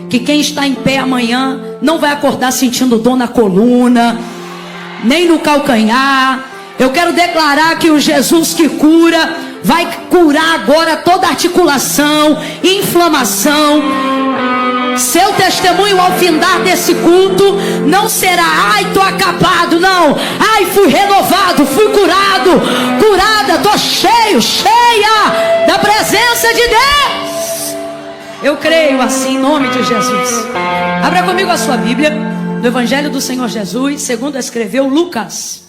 que quem está em pé amanhã não vai acordar sentindo dor na coluna, nem no calcanhar. Eu quero declarar que o Jesus que cura vai curar agora toda articulação, inflamação. Seu testemunho ao findar desse culto não será ai, tô acabado, não. Ai, fui renovado, fui curado, curada, tô cheio, cheia da presença de Deus. Eu creio assim em nome de Jesus. Abra comigo a sua Bíblia no Evangelho do Senhor Jesus, segundo escreveu Lucas.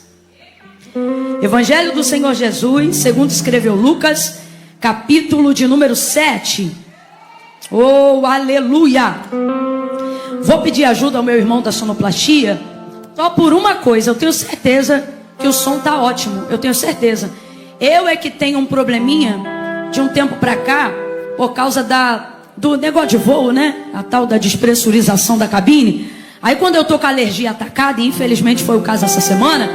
Evangelho do Senhor Jesus, segundo escreveu Lucas, capítulo de número 7. Oh, aleluia. Vou pedir ajuda ao meu irmão da sonoplastia. Só por uma coisa, eu tenho certeza que o som tá ótimo. Eu tenho certeza. Eu é que tenho um probleminha de um tempo pra cá, por causa do negócio de voo, né? A tal da despressurização da cabine. Aí quando eu tô com a alergia atacada, e infelizmente foi o caso essa semana,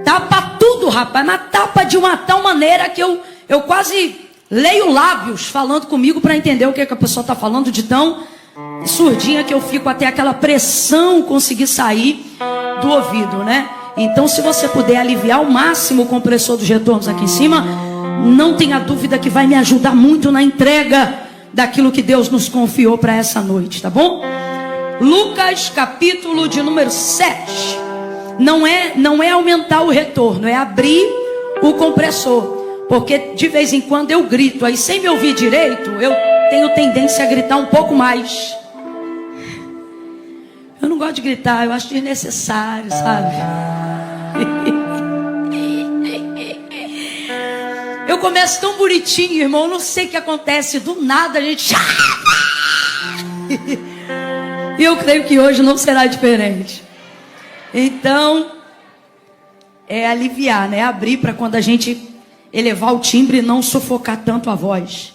tapa tudo, rapaz, mas tapa de uma tal maneira que eu quase leio lábios falando comigo para entender o que a pessoa está falando, de tão surdinha que eu fico até aquela pressão conseguir sair do ouvido, né? Então, se você puder aliviar ao máximo o compressor dos retornos aqui em cima, não tenha dúvida que vai me ajudar muito na entrega daquilo que Deus nos confiou para essa noite, tá bom? Lucas, capítulo de número 7. Não é aumentar o retorno, é abrir o compressor. Porque de vez em quando eu grito, aí sem me ouvir direito, eu tenho tendência a gritar um pouco mais. Eu não gosto de gritar, eu acho desnecessário, sabe? Eu começo tão bonitinho, irmão, não sei o que acontece, do nada a gente... E eu creio que hoje não será diferente. Então, é aliviar, né? Abrir para quando a gente elevar o timbre e não sufocar tanto a voz.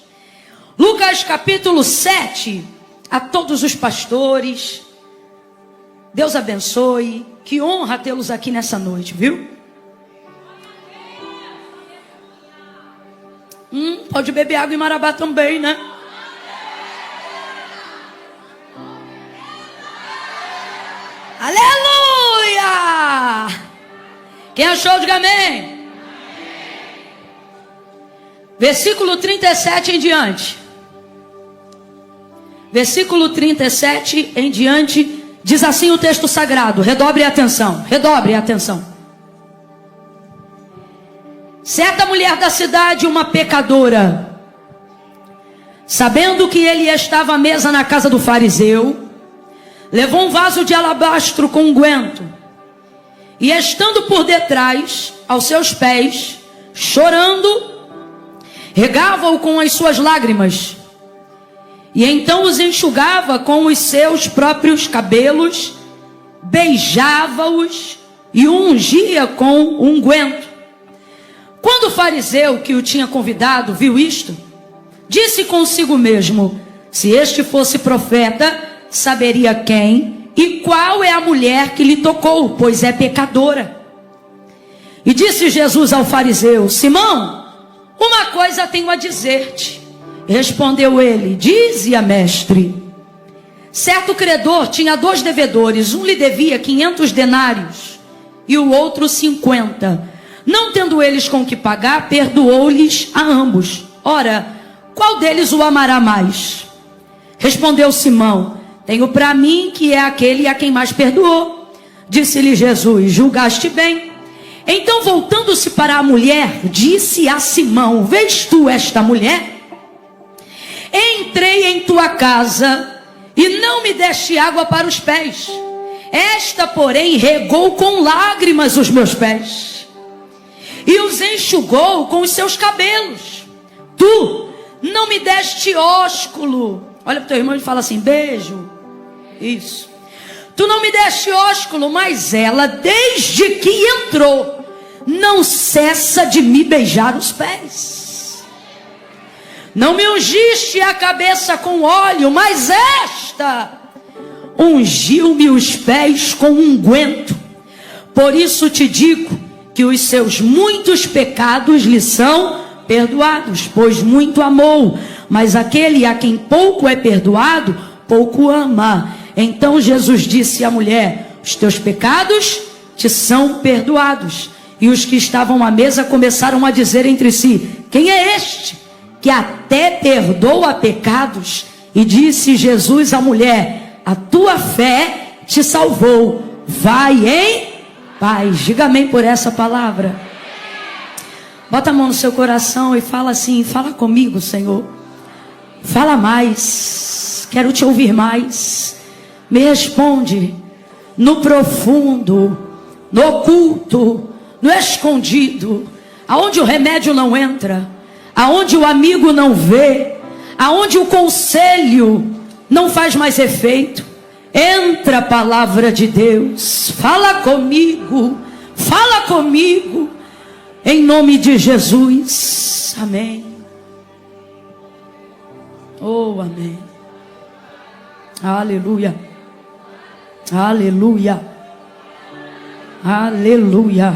Lucas capítulo 7, a todos os pastores Deus abençoe. Que honra tê-los aqui nessa noite, viu? Pode beber água em Marabá também, né? Aleluia! Quem achou, diga amém. Versículo 37 em diante. Versículo 37 em diante, diz assim o texto sagrado. Redobre a atenção, redobre a atenção. Certa mulher da cidade, uma pecadora, sabendo que ele estava à mesa na casa do fariseu, levou um vaso de alabastro com unguento, e estando por detrás, aos seus pés, chorando, regava-o com as suas lágrimas, e então os enxugava com os seus próprios cabelos, beijava-os e o ungia com unguento. Quando o fariseu que o tinha convidado viu isto, disse consigo mesmo: se este fosse profeta, saberia quem e qual é a mulher que lhe tocou, pois é pecadora. E disse Jesus ao fariseu: Simão, uma coisa tenho a dizer-te. Respondeu ele: dize-a, mestre. Certo credor tinha 2 devedores, um lhe devia 500 denários e o outro 50. Não tendo eles com que pagar, perdoou-lhes a ambos. Ora, qual deles o amará mais? Respondeu Simão: tenho para mim que é aquele a quem mais perdoou. Disse-lhe Jesus: julgaste bem. Então, voltando-se para a mulher, disse a Simão: vês tu esta mulher? Entrei em tua casa e não me deste água para os pés. Esta, porém, regou com lágrimas os meus pés e os enxugou com os seus cabelos. Tu não me deste ósculo. Olha para o teu irmão e fala assim: beijo. Isso. Tu não me deste ósculo, mas ela, desde que entrou, não cessa de me beijar os pés. Não me ungiste a cabeça com óleo, mas esta ungiu-me os pés com unguento. Por isso te digo que os seus muitos pecados lhe são perdoados, pois muito amou. Mas aquele a quem pouco é perdoado, pouco ama. Então Jesus disse à mulher: os teus pecados te são perdoados. E os que estavam à mesa começaram a dizer entre si: quem é este que até perdoa pecados? E disse Jesus à mulher: a tua fé te salvou, vai em paz. Diga amém por essa palavra. Bota a mão no seu coração e fala assim: fala comigo, Senhor. Fala mais, quero te ouvir mais. Me responde no profundo, no oculto, no escondido, aonde o remédio não entra, aonde o amigo não vê, aonde o conselho não faz mais efeito. Entra a palavra de Deus, fala comigo, em nome de Jesus, amém. Oh, amém. Aleluia, aleluia, aleluia,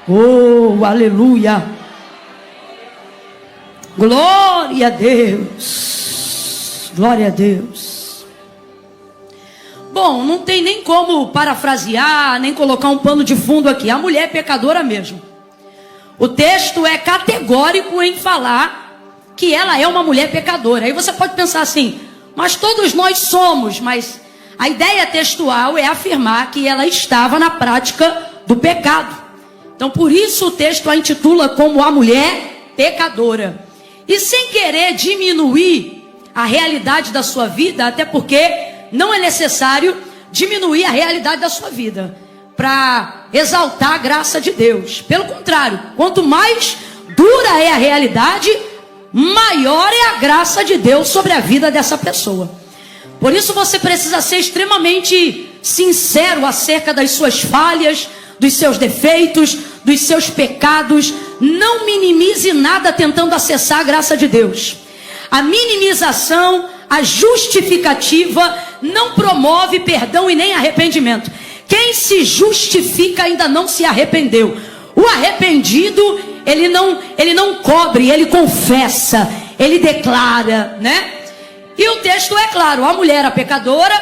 oh, aleluia. Glória a Deus, glória a Deus. Bom, não tem nem como parafrasear, nem colocar um pano de fundo aqui. A mulher é pecadora mesmo. O texto é categórico em falar que ela é uma mulher pecadora. Aí você pode pensar assim: mas todos nós somos. Mas a ideia textual é afirmar que ela estava na prática do pecado. Então por isso o texto a intitula como a mulher pecadora. E sem querer diminuir a realidade da sua vida, até porque não é necessário diminuir a realidade da sua vida para exaltar a graça de Deus. Pelo contrário, quanto mais dura é a realidade, maior é a graça de Deus sobre a vida dessa pessoa. Por isso você precisa ser extremamente sincero acerca das suas falhas, dos seus defeitos, dos seus pecados. Não minimize nada tentando acessar a graça de Deus. A minimização, a justificativa não promove perdão e nem arrependimento. Quem se justifica ainda não se arrependeu. O arrependido, ele não cobre, ele confessa, ele declara, né? E o texto é claro, a mulher era pecadora,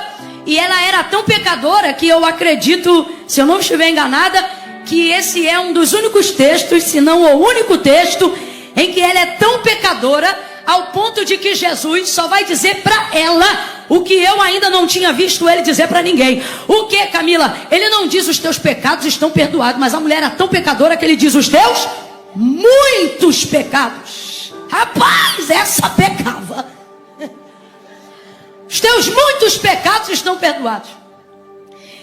e ela era tão pecadora que eu acredito, se eu não estiver enganada, que esse é um dos únicos textos, se não o único texto, em que ela é tão pecadora, ao ponto de que Jesus só vai dizer para ela o que eu ainda não tinha visto ele dizer para ninguém. O que, Camila? Ele não diz os teus pecados estão perdoados, mas a mulher era tão pecadora que ele diz os teus muitos pecados. Rapaz, essa pecava. Os teus muitos pecados estão perdoados.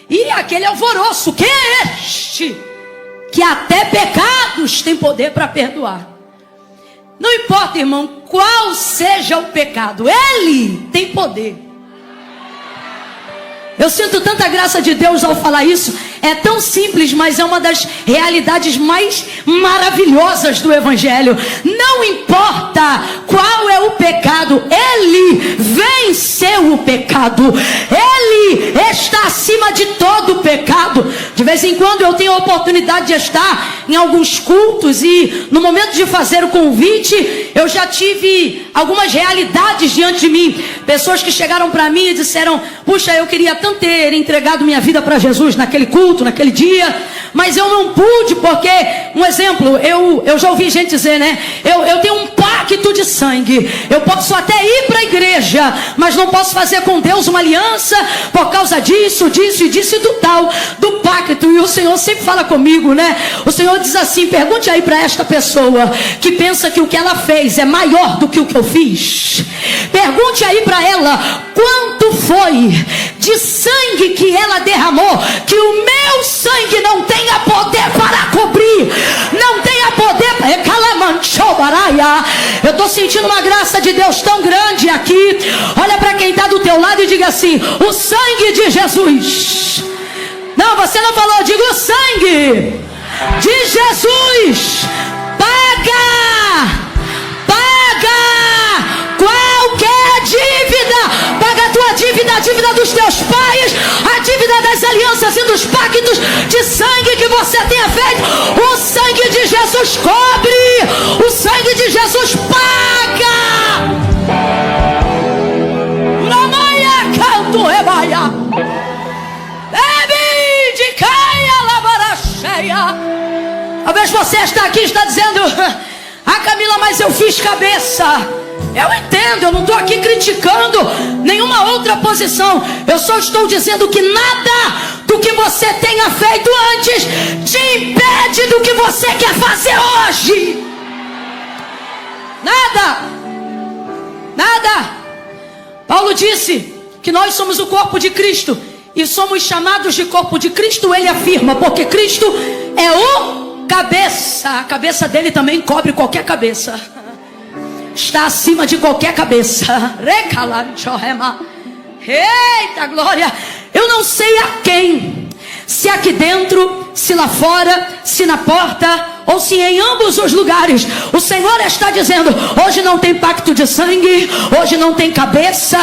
E aquele alvoroço, quem é este? Que até pecados tem poder para perdoar. Não importa, irmão, qual seja o pecado, ele tem poder. Eu sinto tanta graça de Deus ao falar isso. É tão simples, mas é uma das realidades mais maravilhosas do Evangelho. Não importa qual é o pecado, ele venceu o pecado. Ele está acima de todo o pecado. De vez em quando eu tenho a oportunidade de estar em alguns cultos, e no momento de fazer o convite, eu já tive algumas realidades diante de mim. Pessoas que chegaram para mim e disseram: puxa, eu queria tanto ter entregado minha vida para Jesus naquele culto, naquele dia, mas eu não pude, porque, um exemplo, eu já ouvi gente dizer, né? Eu tenho um pacto de sangue, eu posso até ir para a igreja, mas não posso fazer com Deus uma aliança por causa disso e do tal, do pacto. E o Senhor sempre fala comigo, né? O Senhor diz assim: pergunte aí para esta pessoa que pensa que o que ela fez é maior do que o que eu fiz. Pergunte aí para ela quanto foi de sangue que ela derramou, que o meu sangue não tenha poder para cobrir, não tenha poder para... Eu estou sentindo uma graça de Deus tão grande aqui. Olha para quem está do teu lado e diga assim: o sangue de Jesus. Não, você não falou, diga o sangue de Jesus paga qualquer dívida. Paga a tua dívida, a dívida dos teus pais, a dívida das alianças e dos pactos de sangue que você tenha feito. O sangue de Jesus cobre, o sangue de Jesus paga. Canto rebaia, bebe de caia lavara cheia. Talvez você está aqui e está dizendo: ah, Camila, mas eu fiz cabeça. Eu entendo, eu não estou aqui criticando nenhuma outra posição. Eu só estou dizendo que nada do que você tenha feito antes te impede do que você quer fazer hoje. Nada. Nada. Paulo disse que nós somos o corpo de Cristo e somos chamados de corpo de Cristo. Ele afirma, porque Cristo é o cabeça. A cabeça dele também cobre qualquer cabeça. Está acima de qualquer cabeça. Eita glória. Eu não sei a quem, se aqui dentro, se lá fora, se na porta, ou se em ambos os lugares, o Senhor está dizendo: hoje não tem pacto de sangue, hoje não tem cabeça,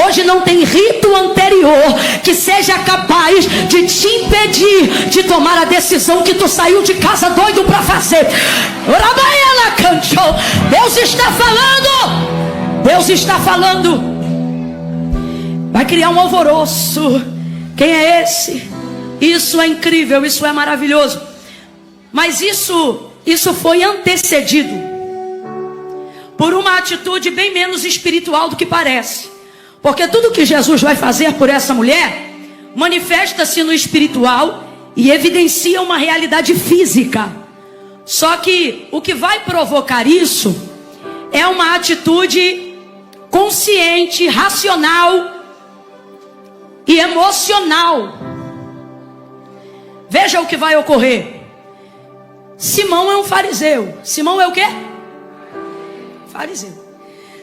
hoje não tem rito anterior que seja capaz de te impedir de tomar a decisão que tu saiu de casa doido para fazer. Deus está falando. Deus está falando. Vai criar um alvoroço. Quem é esse? Isso é incrível, isso é maravilhoso. Mas isso foi antecedido por uma atitude bem menos espiritual do que parece. Porque tudo que Jesus vai fazer por essa mulher manifesta-se no espiritual e evidencia uma realidade física. Só que o que vai provocar isso é uma atitude consciente, racional e emocional. Veja o que vai ocorrer. Simão é um fariseu. Simão é o quê? Fariseu.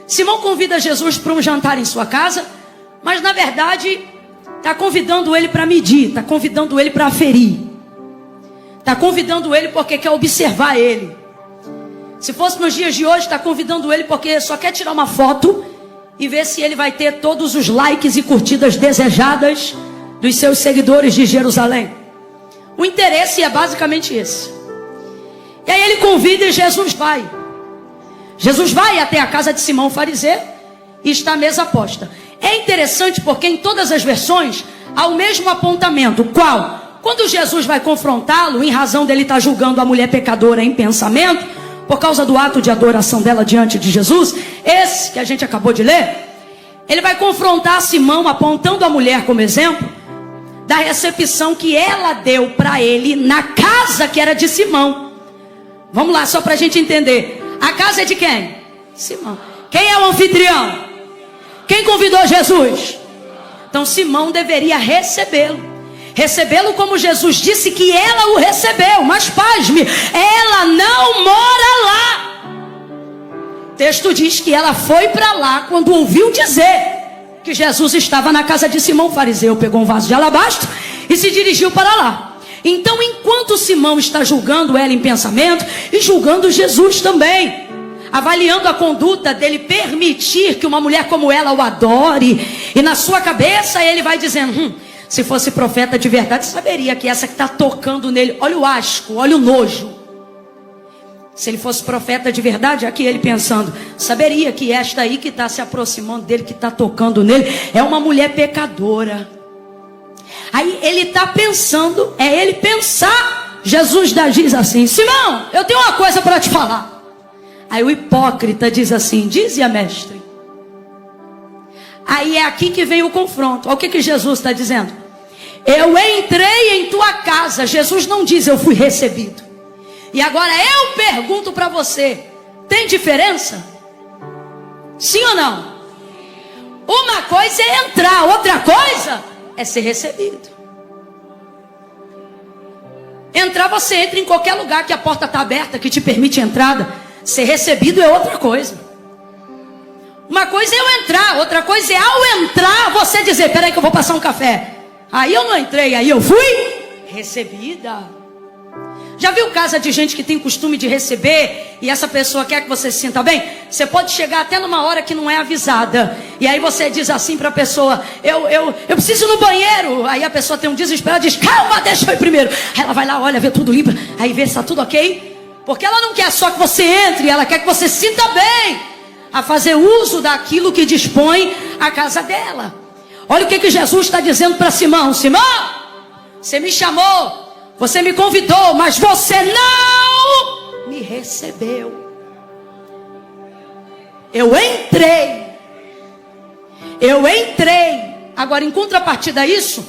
Simão convida Jesus para um jantar em sua casa, mas na verdade está convidando ele para medir, está convidando ele para aferir, está convidando ele porque quer observar ele. Se fosse nos dias de hoje, está convidando ele porque só quer tirar uma foto e ver se ele vai ter todos os likes e curtidas desejadas dos seus seguidores de Jerusalém. O interesse é basicamente esse. E aí ele convida e Jesus vai. Jesus vai até a casa de Simão o fariseu e está à mesa posta. É interessante porque em todas as versões há o mesmo apontamento. Qual? Quando Jesus vai confrontá-lo, em razão dele estar julgando a mulher pecadora em pensamento, por causa do ato de adoração dela diante de Jesus, esse que a gente acabou de ler, ele vai confrontar Simão, apontando a mulher como exemplo da recepção que ela deu para ele na casa que era de Simão. Vamos lá, só para a gente entender. A casa é de quem? Simão. Quem é o anfitrião? Quem convidou Jesus? Então Simão deveria recebê-lo. Recebê-lo como Jesus disse que ela o recebeu. Mas pasme, ela não mora lá. O texto diz que ela foi para lá quando ouviu dizer que Jesus estava na casa de Simão o fariseu. Pegou um vaso de alabastro e se dirigiu para lá. Então, enquanto Simão está julgando ela em pensamento e julgando Jesus também, avaliando a conduta dele permitir que uma mulher como ela o adore, e na sua cabeça ele vai dizendo, se fosse profeta de verdade, saberia que essa que está tocando nele, olha o asco, olha o nojo. Se ele fosse profeta de verdade, aqui ele pensando, saberia que esta aí que está se aproximando dele, que está tocando nele, é uma mulher pecadora. Aí ele está pensando, é ele pensar, Jesus diz assim, Simão, eu tenho uma coisa para te falar. Aí o hipócrita diz assim, dize-a, mestre. Aí é aqui que vem o confronto. Olha o que Jesus está dizendo. Eu entrei em tua casa. Jesus não diz eu fui recebido. E agora eu pergunto para você, tem diferença? Sim ou não? Uma coisa é entrar, outra coisa é ser recebido. Entrar, você entra em qualquer lugar que a porta está aberta, que te permite entrada. Ser recebido é outra coisa. Uma coisa é eu entrar, outra coisa é ao entrar você dizer, peraí que eu vou passar um café. Aí eu não entrei, aí eu fui recebida. Já viu casa de gente que tem costume de receber e essa pessoa quer que você se sinta bem? Você pode chegar até numa hora que não é avisada. E aí você diz assim para a pessoa, eu preciso ir no banheiro. Aí a pessoa tem um desespero, ela diz, calma, deixa eu ir primeiro. Aí ela vai lá, olha, vê tudo limpo, aí vê se está tudo ok. Porque ela não quer só que você entre, ela quer que você se sinta bem a fazer uso daquilo que dispõe a casa dela. Olha o que Jesus está dizendo para Simão. Simão, você me chamou, você me convidou, mas você não me recebeu. Eu entrei. Agora, em contrapartida a isso,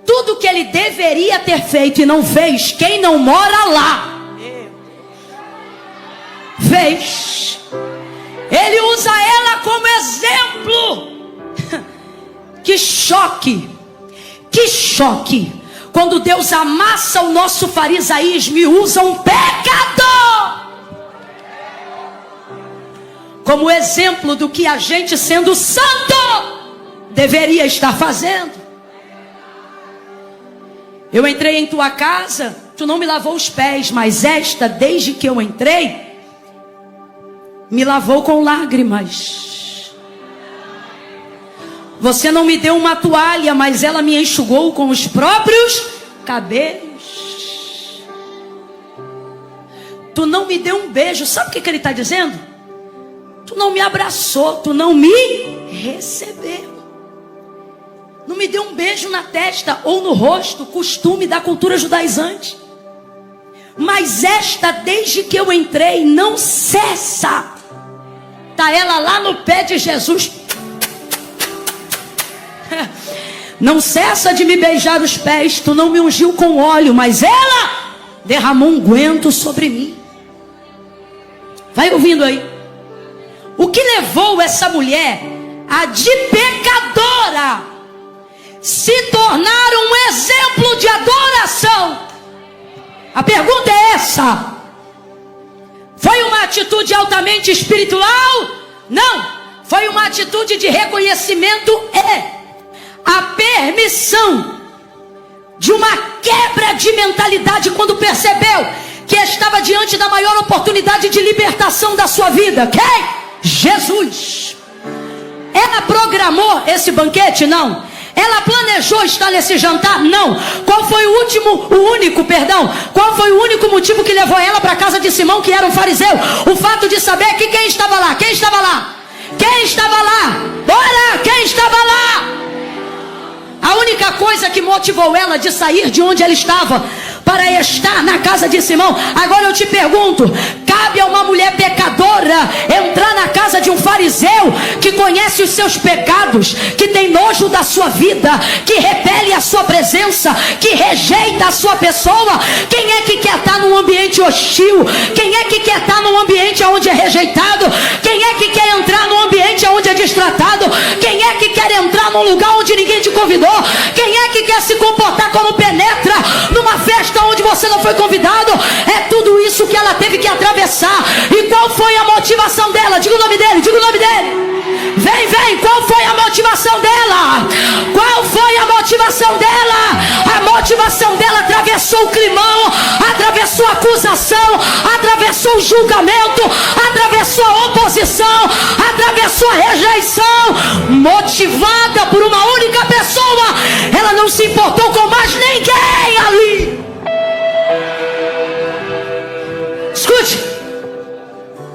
tudo que ele deveria ter feito e não fez, quem não mora lá fez. Ele usa ela como exemplo. Que choque quando Deus amassa o nosso farisaísmo e usa um pecador como exemplo do que a gente, sendo santo, deveria estar fazendo. Eu entrei em tua casa, tu não me lavou os pés, mas esta, desde que eu entrei, me lavou com lágrimas. Você não me deu uma toalha, mas ela me enxugou com os próprios cabelos. Tu não me deu um beijo. Sabe o que ele está dizendo? Tu não me abraçou, tu não me recebeu. Não me deu um beijo na testa ou no rosto, costume da cultura judaizante. Mas esta, desde que eu entrei, não cessa. Está ela lá no pé de Jesus. Não cessa de me beijar os pés. Tu não me ungiu com óleo, mas ela derramou um unguento sobre mim. Vai ouvindo aí. O que levou essa mulher a, de pecadora, se tornar um exemplo de adoração? A pergunta é essa. Foi uma atitude altamente espiritual? Não. Foi uma atitude de reconhecimento e a permissão de uma quebra de mentalidade quando percebeu que estava diante da maior oportunidade de libertação da sua vida. Quem? Jesus. Ela programou esse banquete? Não. Ela planejou estar nesse jantar? Não. Qual foi qual foi o único motivo que levou ela para a casa de Simão, que era um fariseu? O fato de saber que quem estava lá? Quem estava lá? Quem estava lá? Bora! Quem estava lá? A única coisa que motivou ela de sair de onde ela estava para estar na casa de Simão. Agora eu te pergunto, cabe a uma mulher pecadora entrar na casa de um fariseu que conhece os seus pecados, que tem nojo da sua vida, que repele a sua presença, que rejeita a sua pessoa? Quem é que quer estar num ambiente hostil? Quem é que quer estar num ambiente onde é rejeitado? Quem é que quer entrar num ambiente onde é destratado? Quem é que quer entrar num lugar onde ninguém te convidou? Quem é que quer se comportar como penetra numa festa onde você não foi convidado? É tudo isso que ela teve que atravessar. E qual foi a motivação dela? Diga o nome dele, diga o nome dele. Vem, qual foi a motivação dela? Qual foi a motivação dela? A motivação dela atravessou o climão, atravessou a acusação, atravessou o julgamento, atravessou a oposição, atravessou a rejeição. Motivada por uma única pessoa, ela não se importou com mais ninguém ali. Escute,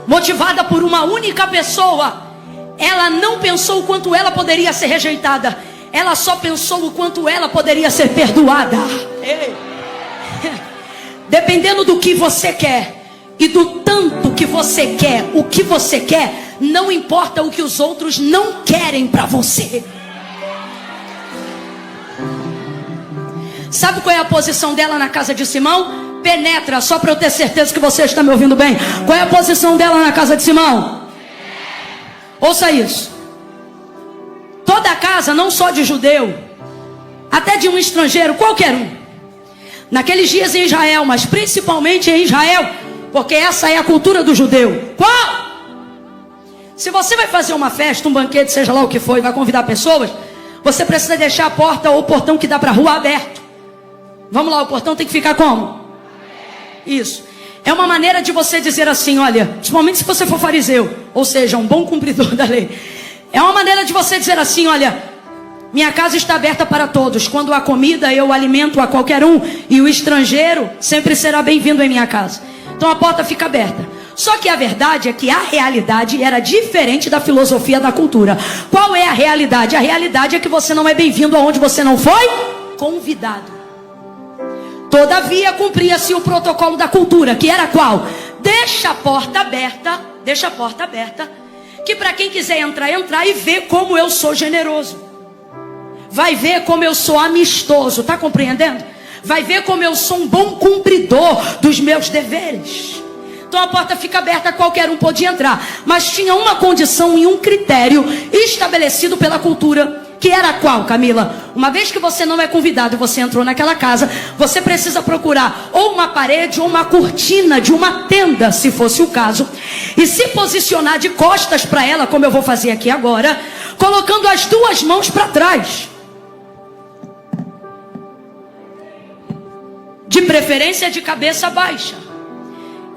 motivada por uma única pessoa, ela não pensou o quanto ela poderia ser rejeitada, ela só pensou o quanto ela poderia ser perdoada. Dependendo do que você quer e do tanto que você quer, o que você quer, não importa o que os outros não querem para você. Sabe qual é a posição dela na casa de Simão? Penetra, só para eu ter certeza que você está me ouvindo bem. Qual é a posição dela na casa de Simão? Ouça isso. Toda casa, não só de judeu, até de um estrangeiro, qualquer um, naqueles dias em Israel, mas principalmente em Israel, porque essa é a cultura do judeu. Qual? Se você vai fazer uma festa, um banquete, seja lá o que for, e vai convidar pessoas, você precisa deixar a porta ou o portão que dá para a rua aberto. Vamos lá, o portão tem que ficar como? Isso. É uma maneira de você dizer assim, olha, principalmente se você for fariseu, ou seja, um bom cumpridor da lei. É uma maneira de você dizer assim, olha, minha casa está aberta para todos. Quando há comida, eu alimento a qualquer um, e o estrangeiro sempre será bem-vindo em minha casa. Então a porta fica aberta. Só que a verdade é que a realidade era diferente da filosofia da cultura. Qual é a realidade? A realidade é que você não é bem-vindo aonde você não foi convidado. Todavia cumpria-se o protocolo da cultura, que era qual? Deixa a porta aberta, que para quem quiser entrar e ver como eu sou generoso. Vai ver como eu sou amistoso, tá compreendendo? Vai ver como eu sou um bom cumpridor dos meus deveres. Então a porta fica aberta, qualquer um podia entrar. Mas tinha uma condição e um critério estabelecido pela cultura, que era qual, Camila? Uma vez que você não é convidado e você entrou naquela casa, você precisa procurar ou uma parede ou uma cortina de uma tenda, se fosse o caso, e se posicionar de costas para ela, como eu vou fazer aqui agora, colocando as duas mãos para trás. De preferência de cabeça baixa.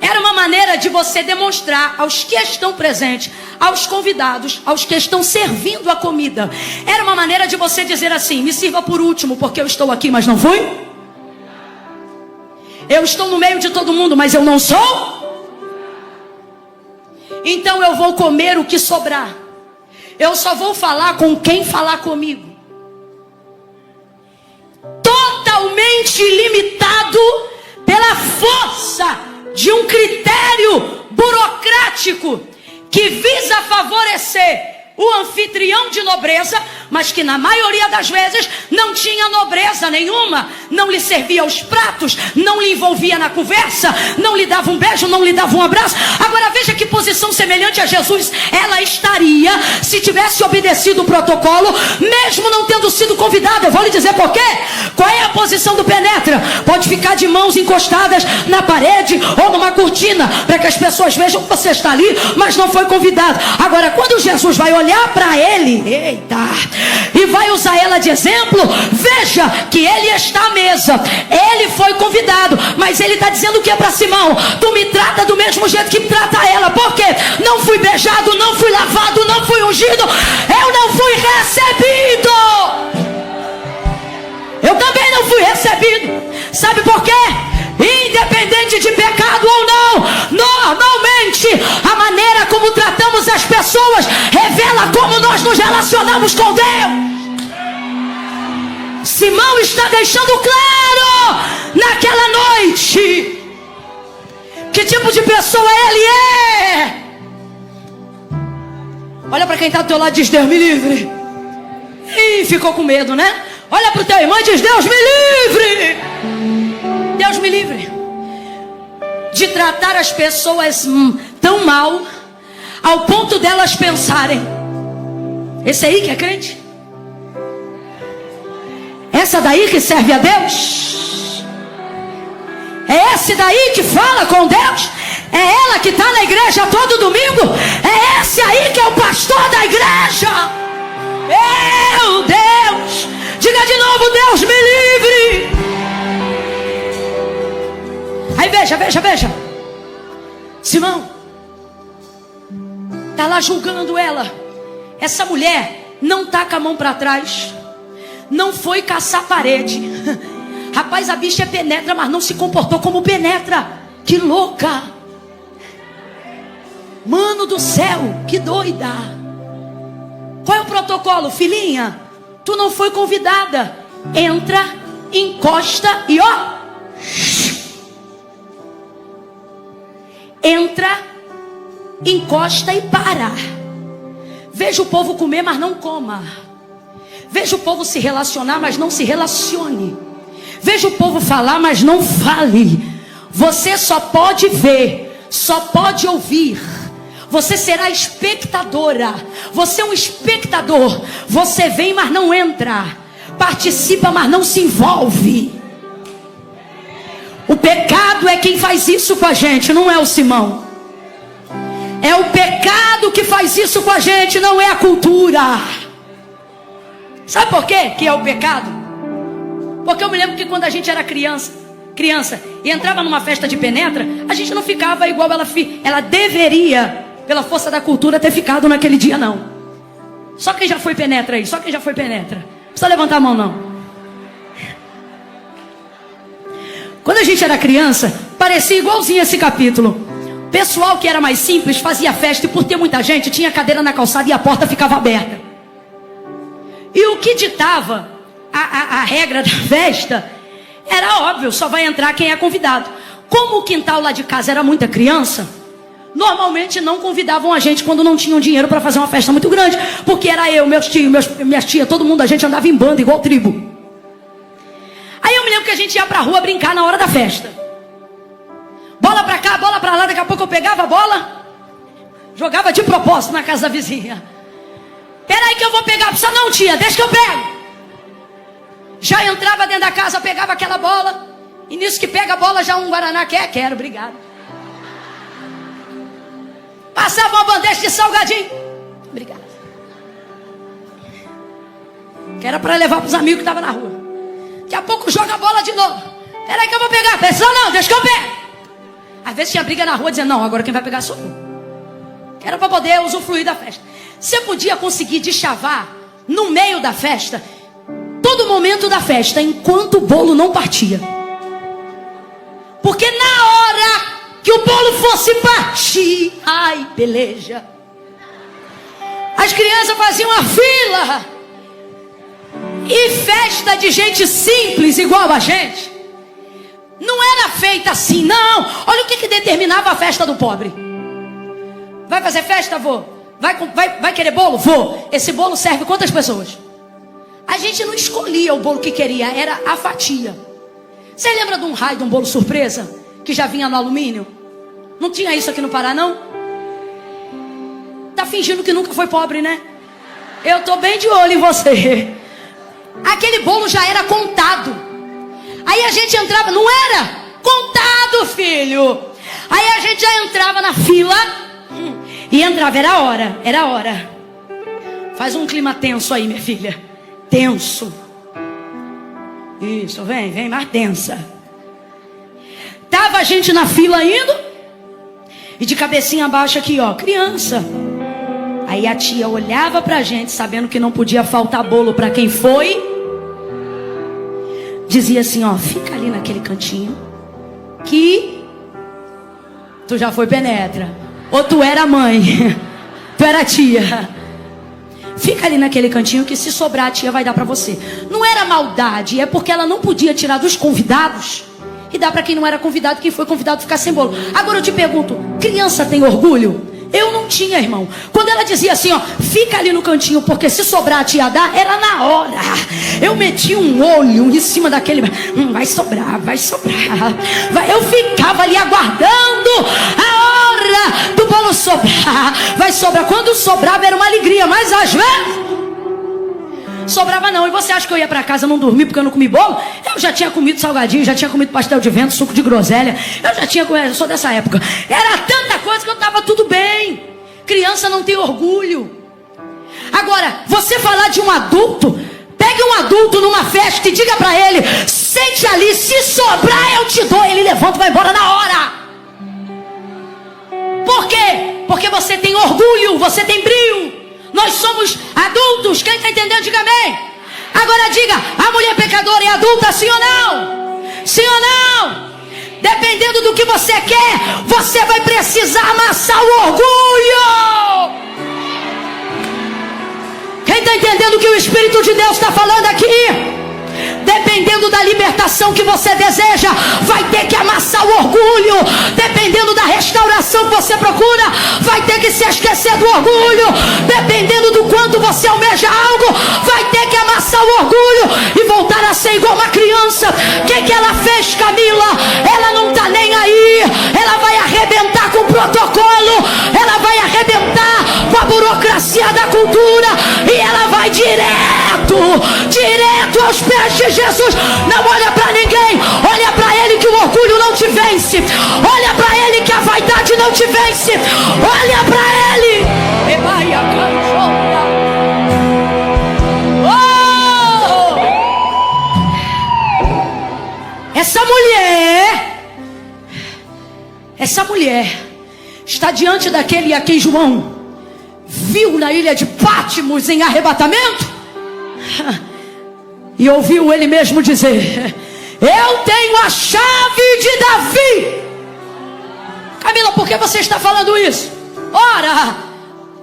Era uma maneira de você demonstrar aos que estão presentes, aos convidados, aos que estão servindo a comida. Era uma maneira de você dizer assim, me sirva por último, porque eu estou aqui, mas não fui. Eu estou no meio de todo mundo, mas eu não sou. Então eu vou comer o que sobrar. Eu só vou falar com quem falar comigo. Totalmente limitado pela força de um critério burocrático que visa favorecer o anfitrião de nobreza, mas que na maioria das vezes não tinha nobreza nenhuma, não lhe servia os pratos, não lhe envolvia na conversa, não lhe dava um beijo, não lhe dava um abraço. Agora veja que posição semelhante a Jesus ela estaria se tivesse obedecido o protocolo, mesmo não tendo sido convidada. Eu vou lhe dizer por quê. Qual é a posição do penetra? Pode ficar de mãos encostadas na parede ou numa cortina, para que as pessoas vejam que você está ali, mas não foi convidado. Agora quando Jesus vai olhar olhar para ele, eita, e vai usar ela de exemplo. Veja que ele está à mesa, ele foi convidado, mas ele está dizendo o que é para Simão? Tu me trata do mesmo jeito que trata ela. Por quê? Não fui beijado, não fui lavado, não fui ungido, eu não fui recebido. Eu também não fui recebido. Sabe por quê? Independente de pecado ou não, normalmente a maneira como tratamos as pessoas revela como nós nos relacionamos com Deus. Simão está deixando claro naquela noite que tipo de pessoa ele é. Olha para quem está do teu lado e diz: Deus me livre. Ih, ficou com medo, né? Olha para o teu irmão e diz: Deus me livre. Deus me livre de tratar as pessoas tão mal ao ponto delas pensarem: esse aí que é crente? Essa daí que serve a Deus? É esse daí que fala com Deus? É ela que está na igreja todo domingo? É esse aí que é o pastor da igreja? Meu Deus! Diga de novo: Deus me livre. Aí veja. Simão está lá julgando ela. Essa mulher não tá com a mão para trás, não foi caçar parede. Rapaz, a bicha é penetra, mas não se comportou como penetra. Que louca! Mano do céu, que doida! Qual é o protocolo, filhinha? Tu não foi convidada. Entra, encosta e ó. Entra, encosta e para. Veja o povo comer, mas não coma. Veja o povo se relacionar, mas não se relacione. Veja o povo falar, mas não fale. Você só pode ver, só pode ouvir. Você será espectadora. Você é um espectador. Você vem, mas não entra. Participa, mas não se envolve. O pecado é quem faz isso com a gente, não é o Simão. É o pecado que faz isso com a gente, não é a cultura. Sabe por quê que é o pecado? Porque eu me lembro que quando a gente era criança e entrava numa festa de penetra, a gente não ficava igual ela deveria, pela força da cultura, ter ficado naquele dia, não. Só quem já foi penetra aí, só quem já foi penetra. Não precisa levantar a mão, não. Quando a gente era criança, parecia igualzinho esse capítulo. O pessoal que era mais simples fazia festa, e por ter muita gente, tinha cadeira na calçada e a porta ficava aberta. E o que ditava a regra da festa era óbvio: só vai entrar quem é convidado. Como o quintal lá de casa era muita criança, normalmente não convidavam a gente quando não tinham dinheiro para fazer uma festa muito grande, porque era eu, meus tios, minhas tias, todo mundo, a gente andava em banda igual tribo. Aí eu me lembro que a gente ia pra rua brincar na hora da festa. Bola pra cá, bola pra lá. Daqui a pouco eu pegava a bola, jogava de propósito na casa da vizinha. Peraí que eu vou pegar. Precisa não, tia, deixa que eu pego. Já entrava dentro da casa, pegava aquela bola. E nisso que pega a bola, já um guaraná. Quero, obrigado. Passava uma bandeja de salgadinho. Obrigado. Que era pra levar pros amigos que estavam na rua. Daqui a pouco joga a bola de novo. Peraí que eu vou pegar. Precisa não, deixa que eu pego. Às vezes tinha briga na rua dizendo: não, agora quem vai pegar sou eu. Era para poder usufruir da festa. Você podia conseguir deschavar no meio da festa, todo momento da festa, enquanto o bolo não partia. Porque na hora que o bolo fosse partir, ai, beleza, as crianças faziam a fila. E festa de gente simples igual a gente não era feita assim, não. Olha o que determinava a festa do pobre. Vai fazer festa? Vou. Vai querer bolo? Vou. Esse bolo serve quantas pessoas? A gente não escolhia o bolo que queria, era a fatia. Você lembra de um raio, de um bolo surpresa que já vinha no alumínio? Não tinha isso aqui no Pará, não? Tá fingindo que nunca foi pobre, né? Eu tô bem de olho em você. Aquele bolo já era contado. Aí a gente entrava, não era contado, filho. Aí a gente já entrava na fila e entrava, era a hora. Faz um clima tenso aí, minha filha. Tenso. Isso, vem mais tensa. Tava a gente na fila indo. E de cabecinha baixa aqui, ó, criança. Aí a tia olhava pra gente, sabendo que não podia faltar bolo pra quem foi. Dizia assim, ó, fica ali naquele cantinho. Que tu já foi penetra. Ou tu era mãe. Tu era tia. Fica ali naquele cantinho que se sobrar a tia vai dar pra você. Não era maldade, é porque ela não podia tirar dos convidados e dar pra quem não era convidado, quem foi convidado ficar sem bolo. Agora eu te pergunto, criança tem orgulho? Eu não tinha, irmão. Quando ela dizia assim, ó, fica ali no cantinho, porque se sobrar a tia dar, era na hora. Eu meti um olho em cima daquele, vai sobrar. Eu ficava ali aguardando a hora do bolo sobrar. Vai sobrar. Quando sobrava era uma alegria, mas às vezes sobrava não. E você acha que eu ia pra casa não dormir porque eu não comi bolo? Eu já tinha comido salgadinho, já tinha comido pastel de vento, suco de groselha. Eu já tinha comido, eu sou dessa época. Era tanta coisa que eu tava tudo bem. Criança não tem orgulho. Agora, você falar de um adulto, pegue um adulto numa festa e diga pra ele, sente ali, se sobrar eu te dou. Ele levanta e vai embora na hora. Por quê? Porque você tem orgulho, você tem brio. Nós somos adultos. Quem está entendendo, diga amém. Agora diga, a mulher pecadora é adulta, sim ou não? Sim ou não? Dependendo do que você quer, você vai precisar amassar o orgulho. Quem está entendendo o que o Espírito de Deus está falando aqui? Dependendo da libertação que você deseja, vai ter que amassar o orgulho. Dependendo da restauração que você procura, vai ter que se esquecer do orgulho. Dependendo do quanto você almeja algo, vai ter que amassar o orgulho e voltar a ser igual uma criança. O que ela fez, Camila? Ela não está nem aí. Ela vai arrebentar com o protocolo. Ela vai arrebentar com a burocracia da cultura. E ela vai direto aos pés de Jesus. Não olha para ninguém, olha para ele que o orgulho não te vence. Olha para ele que a vaidade não te vence. Olha para ele. Oh! Essa mulher está diante daquele a quem João viu na ilha de Pátimos em arrebatamento. E ouviu ele mesmo dizer, eu tenho a chave de Davi. Camila, por que você está falando isso? Ora,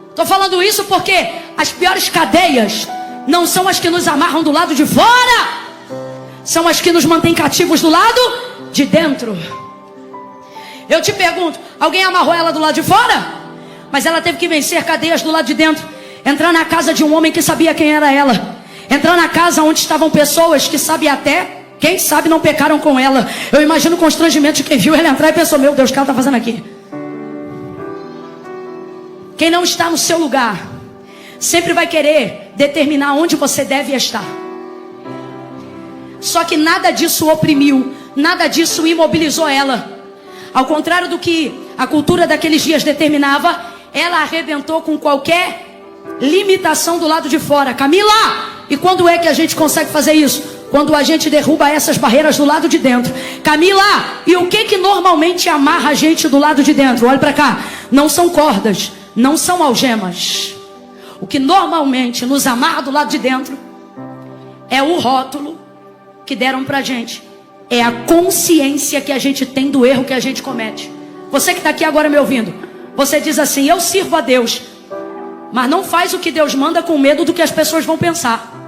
estou falando isso porque as piores cadeias não são as que nos amarram do lado de fora, são as que nos mantêm cativos do lado de dentro. Eu te pergunto, alguém amarrou ela do lado de fora? Mas ela teve que vencer cadeias do lado de dentro. Entrar na casa de um homem que sabia quem era ela. Entrar na casa onde estavam pessoas que sabiam até, quem sabe não pecaram com ela. Eu imagino o constrangimento de quem viu ela entrar e pensou, meu Deus, o que ela está fazendo aqui? Quem não está no seu lugar sempre vai querer determinar onde você deve estar. Só que nada disso oprimiu, nada disso imobilizou ela. Ao contrário do que a cultura daqueles dias determinava, ela arrebentou com qualquer limitação do lado de fora. Camila! E quando é que a gente consegue fazer isso? Quando a gente derruba essas barreiras do lado de dentro. Camila, e o que normalmente amarra a gente do lado de dentro? Olha para cá. Não são cordas, não são algemas. O que normalmente nos amarra do lado de dentro é o rótulo que deram pra gente. É a consciência que a gente tem do erro que a gente comete. Você que está aqui agora me ouvindo, você diz assim, eu sirvo a Deus, mas não faz o que Deus manda com medo do que as pessoas vão pensar.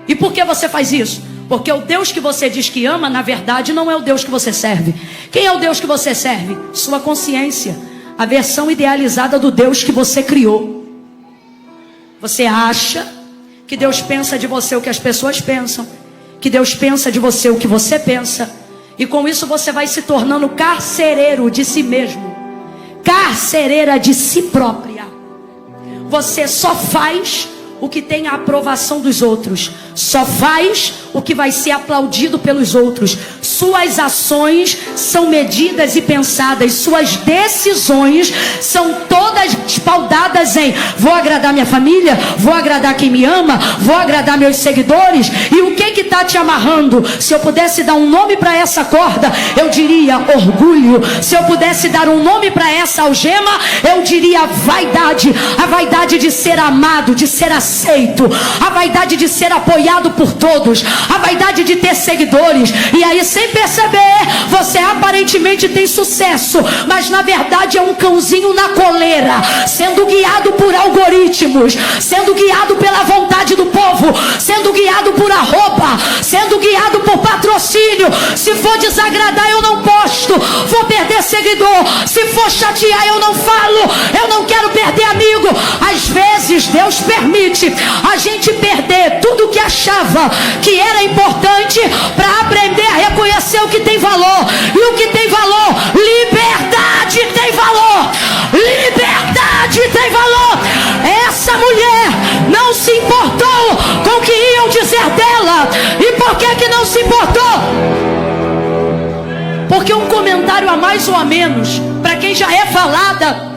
E por que você faz isso? Porque o Deus que você diz que ama, na verdade, não é o Deus que você serve. Quem é o Deus que você serve? Sua consciência. A versão idealizada do Deus que você criou. Você acha que Deus pensa de você o que as pessoas pensam, que Deus pensa de você o que você pensa, e com isso você vai se tornando carcereiro de si mesmo, carcereira de si própria. Você só faz o que tem a aprovação dos outros. só faz o que vai ser aplaudido pelos outros. Suas ações são medidas e pensadas. Suas decisões são todas espaldadas em: vou agradar minha família, vou agradar quem me ama, vou agradar meus seguidores. E o que está te amarrando? Se eu pudesse dar um nome para essa corda, eu diria orgulho. Se eu pudesse dar um nome para essa algema, eu diria vaidade. A vaidade de ser amado, de ser aceito, a vaidade de ser apoiado por todos, a vaidade de ter seguidores. E aí, sem perceber, você aparentemente tem sucesso, mas na verdade é um cãozinho na coleira, sendo guiado por algoritmos, sendo guiado pela vontade do povo, sendo guiado por arroba, sendo guiado por patrocínio. Se for desagradar, eu não posto, vou perder seguidor. Se for chatear, eu não falo, eu não quero perder amigo. Às vezes Deus permite a gente perder tudo que achava que era importante para aprender a reconhecer o que tem valor. E o que tem valor? Liberdade tem valor. Liberdade tem valor. Essa mulher não se importou com o que iam dizer dela. E por que não se importou? Porque um comentário a mais ou a menos, para quem já é falada.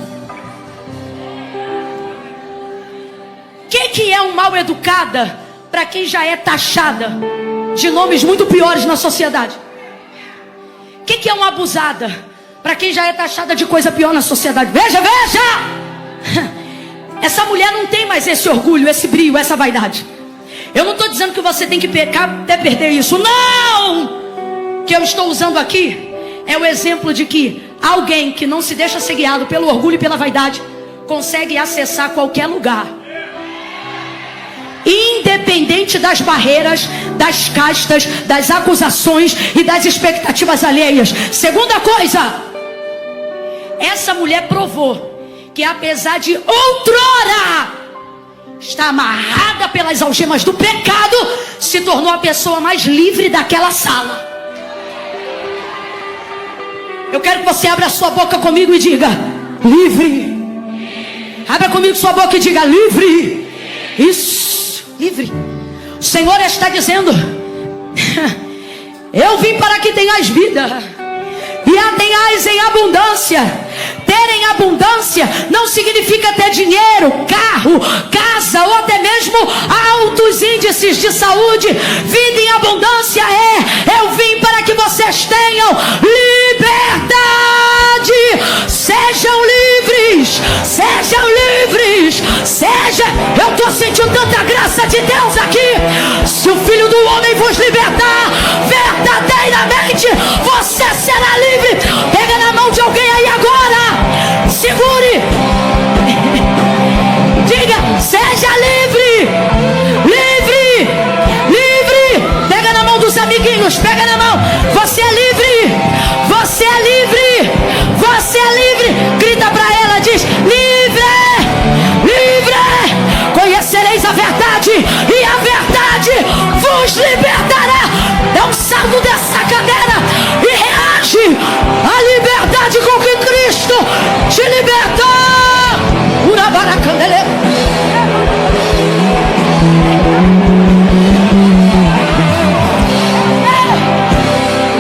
O que é um mal educada para quem já é taxada de nomes muito piores na sociedade? O que é uma abusada para quem já é taxada de coisa pior na sociedade? Veja, veja! Essa mulher não tem mais esse orgulho, esse brio, essa vaidade. Eu não estou dizendo que você tem que pecar até perder isso. Não! O que eu estou usando aqui é o exemplo de que alguém que não se deixa ser guiado pelo orgulho e pela vaidade consegue acessar qualquer lugar, independente das barreiras, das castas, das acusações e das expectativas alheias. Segunda coisa, essa mulher provou que apesar de outrora estar amarrada pelas algemas do pecado, se tornou a pessoa mais livre daquela sala. Eu quero que você abra sua boca comigo e diga: livre. Abra comigo sua boca e diga: livre. Isso, livre. O Senhor está dizendo: eu vim para que tenhais vida e a tenhais em abundância. Ter em abundância não significa ter dinheiro, carro, casa ou até mesmo altos índices de saúde. Vida em abundância eu vim para que vocês tenham liberdade. Sejam livres, sejam livres, eu estou sentindo tanta graça de Deus aqui. Se o Filho do Homem vos libertar, verdadeiramente você será livre. Pega na mão de alguém aí agora, segure, diga: seja livre, livre, livre. Pega na mão dos amiguinhos, pega na mão. Você é livre, você é livre, você é livre. Grita para ela, diz: livre, livre. Conhecereis a verdade e a verdade vos libertará. Dá um salto dessa cadeira e reage à liberdade com que Cristo te liberta.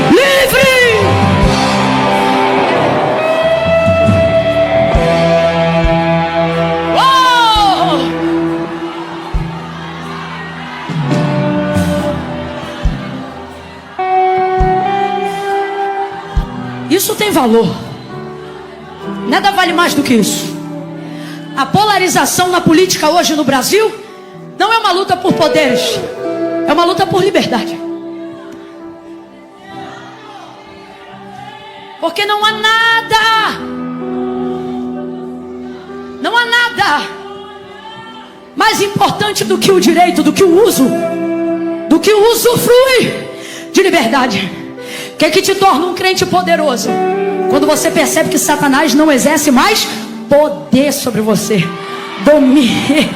Livre. Oh! Isso tem valor. Nada vale mais do que isso. A polarização na política hoje no Brasil não é uma luta por poderes, é uma luta por liberdade. Porque não há nada mais importante do que o direito, do que o uso, do que o usufrui de liberdade. O que é que te torna um crente poderoso? Quando você percebe que Satanás não exerce mais poder sobre você, domínio.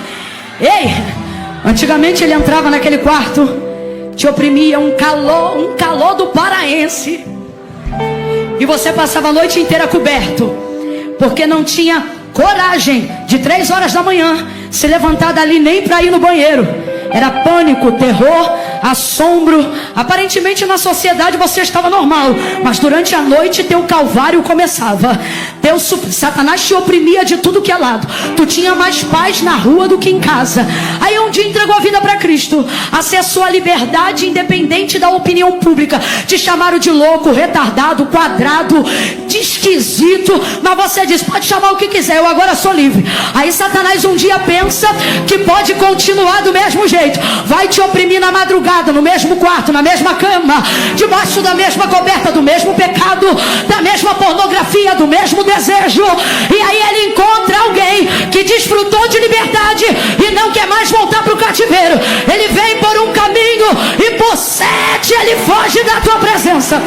Ei, antigamente ele entrava naquele quarto, te oprimia um calor do paraense, e você passava a noite inteira coberto, porque não tinha coragem de 3 horas da manhã se levantar dali nem para ir no banheiro. Era pânico, terror, assombro. Aparentemente na sociedade você estava normal, mas durante a noite teu calvário começava. Satanás te oprimia de tudo que é lado. Tu tinha mais paz na rua do que em casa. Aí um dia entregou a vida para Cristo, acessou a liberdade independente da opinião pública. Te chamaram de louco, retardado, quadrado, de esquisito, mas você diz, pode chamar o que quiser, eu agora sou livre. Aí Satanás um dia pensa que pode continuar do mesmo jeito. Vai te oprimir na madrugada, no mesmo quarto, na mesma cama, debaixo da mesma coberta, do mesmo pecado, da mesma pornografia, do mesmo desejo. E aí ele encontra alguém que desfrutou de liberdade e não quer mais voltar para o cativeiro. Ele vem por um caminho e por 7 ele foge da tua presença.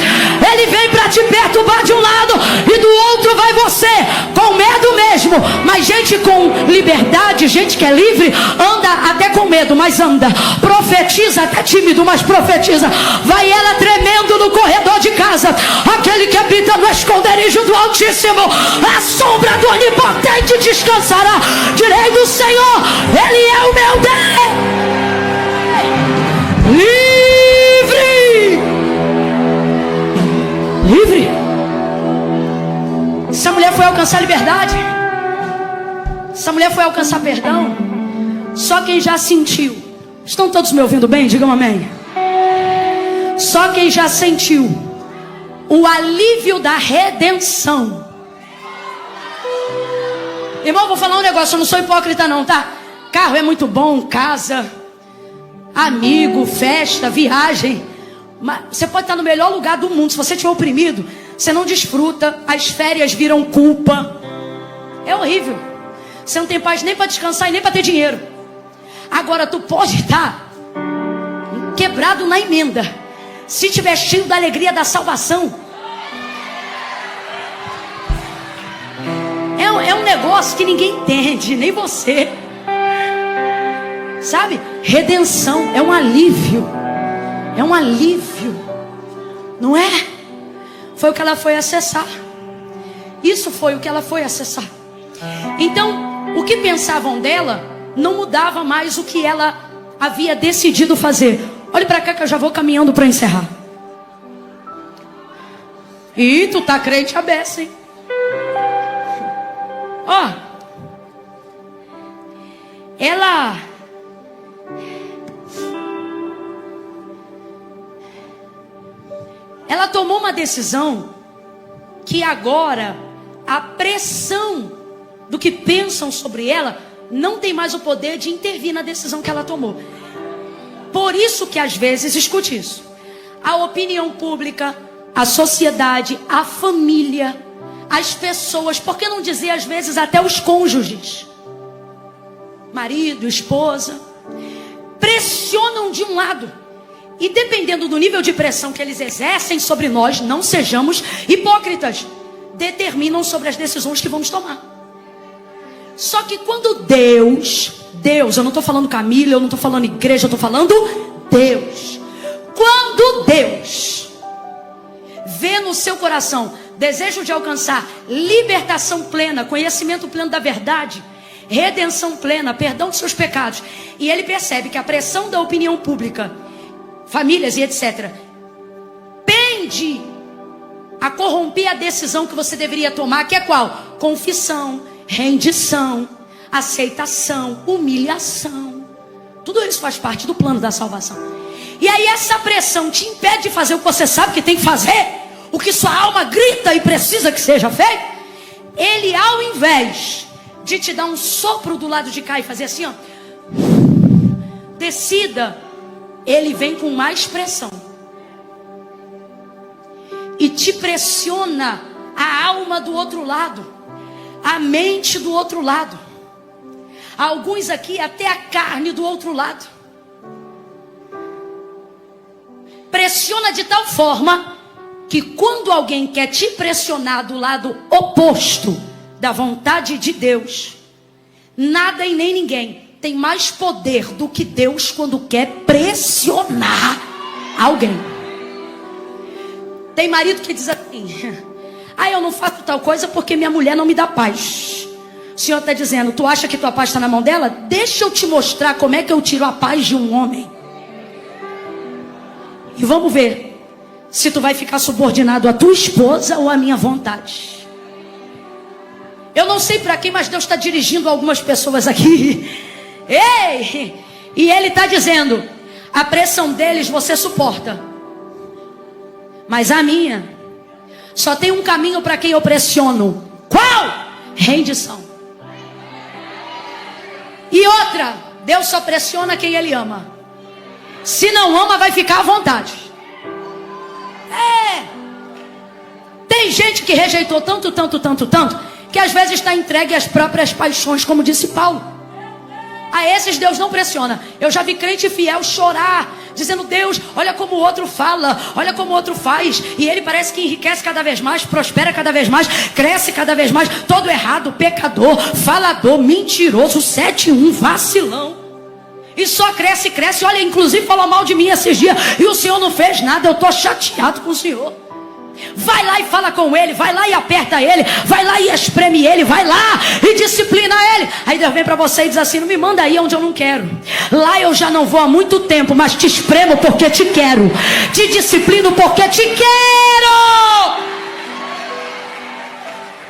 Ele vem para te perturbar de um lado e do outro vai você, com medo mesmo. Mas gente com liberdade, gente que é livre, anda até com medo, mas anda. Profetiza até tímido, mas profetiza. Vai ela tremendo no corredor de casa. Aquele que habita no esconderijo do Altíssimo, a sombra do Onipotente descansará. Direi do Senhor, Ele é o meu Deus. Livre. Essa mulher foi alcançar liberdade. Essa mulher foi alcançar perdão. Só quem já sentiu. Estão todos me ouvindo bem? Digam amém. Só quem já sentiu o alívio da redenção. Irmão, vou falar um negócio, eu não sou hipócrita não, tá? Carro é muito bom, casa, amigo, festa, viagem. Mas você pode estar no melhor lugar do mundo. Se você estiver oprimido, você não desfruta. As férias viram culpa. É horrível. Você não tem paz nem para descansar e nem para ter dinheiro. Agora tu pode estar quebrado na emenda. Se tiver cheio da alegria da salvação. É um negócio que ninguém entende, nem você. Sabe? Redenção é um alívio. É um alívio. Não é? Foi o que ela foi acessar. Isso foi o que ela foi acessar. Então, o que pensavam dela não mudava mais o que ela havia decidido fazer. Olhe para cá que eu já vou caminhando para encerrar. Ih, tu tá crente a beça, hein? Ó, ela tomou uma decisão que agora a pressão do que pensam sobre ela não tem mais o poder de intervir na decisão que ela tomou. Por isso que às vezes, escute isso, a opinião pública, a sociedade, a família, as pessoas, por que não dizer às vezes até os cônjuges, marido, esposa, pressionam de um lado. E dependendo do nível de pressão que eles exercem sobre nós, não sejamos hipócritas, determinam sobre as decisões que vamos tomar. Só que quando Deus, eu não estou falando Camila, eu não estou falando igreja, eu estou falando Deus. Quando Deus vê no seu coração desejo de alcançar libertação plena, conhecimento pleno da verdade, redenção plena, perdão de seus pecados, e ele percebe que a pressão da opinião pública, famílias e etc, pende a corromper a decisão que você deveria tomar, que é qual? Confissão, rendição, aceitação, humilhação. Tudo isso faz parte do plano da salvação. E aí essa pressão te impede de fazer o que você sabe que tem que fazer, o que sua alma grita e precisa que seja feito. Ele, ao invés de te dar um sopro do lado de cá e fazer assim, ó, decida, ele vem com mais pressão e te pressiona a alma do outro lado, a mente do outro lado, alguns aqui até a carne do outro lado. Pressiona de tal forma que quando alguém quer te pressionar do lado oposto da vontade de Deus, nada e nem ninguém tem mais poder do que Deus quando quer pressionar alguém. Tem marido que diz assim: eu não faço tal coisa porque minha mulher não me dá paz. O Senhor está dizendo, tu acha que tua paz está na mão dela? Deixa eu te mostrar como é que eu tiro a paz de um homem. E vamos ver se tu vai ficar subordinado à tua esposa ou à minha vontade. Eu não sei para quem, mas Deus está dirigindo algumas pessoas aqui. Ei! E Ele está dizendo, a pressão deles você suporta, mas a minha, só tem um caminho para quem eu pressiono. Qual? Rendição. E outra, Deus só pressiona quem Ele ama. Se não ama, vai ficar à vontade. Tem gente que rejeitou tanto, que às vezes está entregue às próprias paixões, como disse Paulo. A esses Deus não pressiona. Eu já vi crente fiel chorar, dizendo, Deus, olha como o outro fala, olha como o outro faz. E ele parece que enriquece cada vez mais, prospera cada vez mais, cresce cada vez mais. Todo errado, pecador, falador, mentiroso, 7-1, vacilão. E só cresce, cresce. Olha, inclusive falou mal de mim esses dias. E o Senhor não fez nada, eu estou chateado com o Senhor. Vai lá e fala com ele, vai lá e aperta ele, vai lá e espreme ele, vai lá e disciplina ele. Aí Deus vem para você e diz assim, não me manda aí onde eu não quero. Lá eu já não vou há muito tempo, mas te espremo porque te quero, te disciplino porque te quero.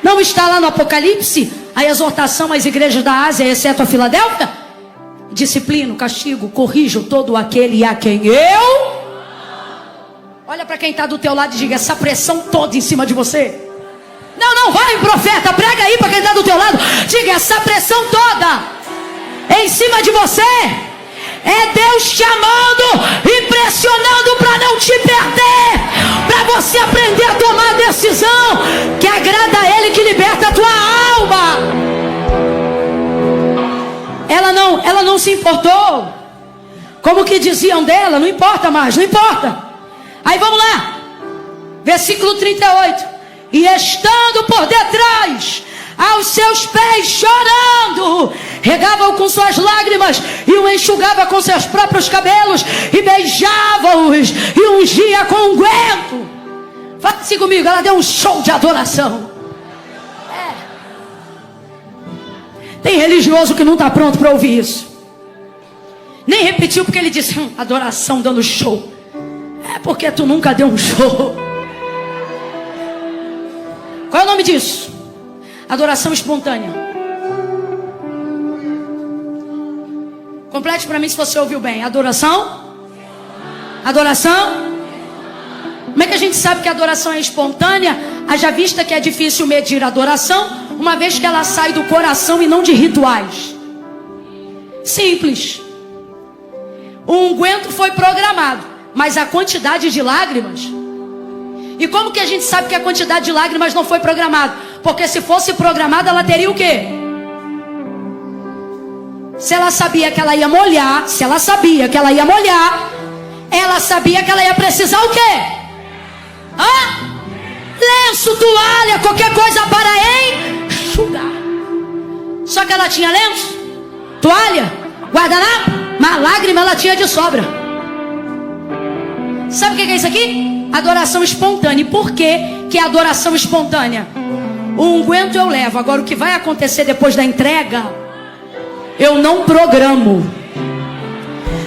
Não está lá no Apocalipse a exortação às igrejas da Ásia, exceto a Filadélfia? Disciplino, castigo, corrijo todo aquele a quem eu... Olha para quem está do teu lado e diga, essa pressão toda em cima de você. Não, vai, profeta, prega aí para quem está do teu lado. Diga, essa pressão toda em cima de você é Deus te amando e pressionando para não te perder, para você aprender a tomar a decisão que agrada a Ele, que liberta a tua alma. Ela não se importou. Como que diziam dela, não importa mais, não importa. Aí vamos lá, versículo 38. E estando por detrás, aos seus pés chorando, regava-o com suas lágrimas e o enxugava com seus próprios cabelos e beijava-os e ungia com unguento. Fala assim comigo, ela deu um show de adoração. Tem religioso que não está pronto para ouvir isso. Nem repetiu porque ele disse, adoração dando show. É porque tu nunca deu um show. Qual é o nome disso? Adoração espontânea. Complete para mim se você ouviu bem. Adoração? Adoração? Como é que a gente sabe que a adoração é espontânea? Haja vista que é difícil medir a adoração, uma vez que ela sai do coração e não de rituais. Simples. O unguento foi programado, mas a quantidade de lágrimas... E como que a gente sabe que a quantidade de lágrimas não foi programada? Porque se fosse programada, ela teria o quê? Se ela sabia que ela ia molhar, ela sabia que ela ia precisar o quê? Lenço, toalha, qualquer coisa para enxugar. Só que ela tinha lenço, toalha, guardanapo, mas lágrima ela tinha de sobra. Sabe o que é isso aqui? Adoração espontânea. E por que é adoração espontânea? O unguento eu levo. Agora o que vai acontecer depois da entrega, eu não programo.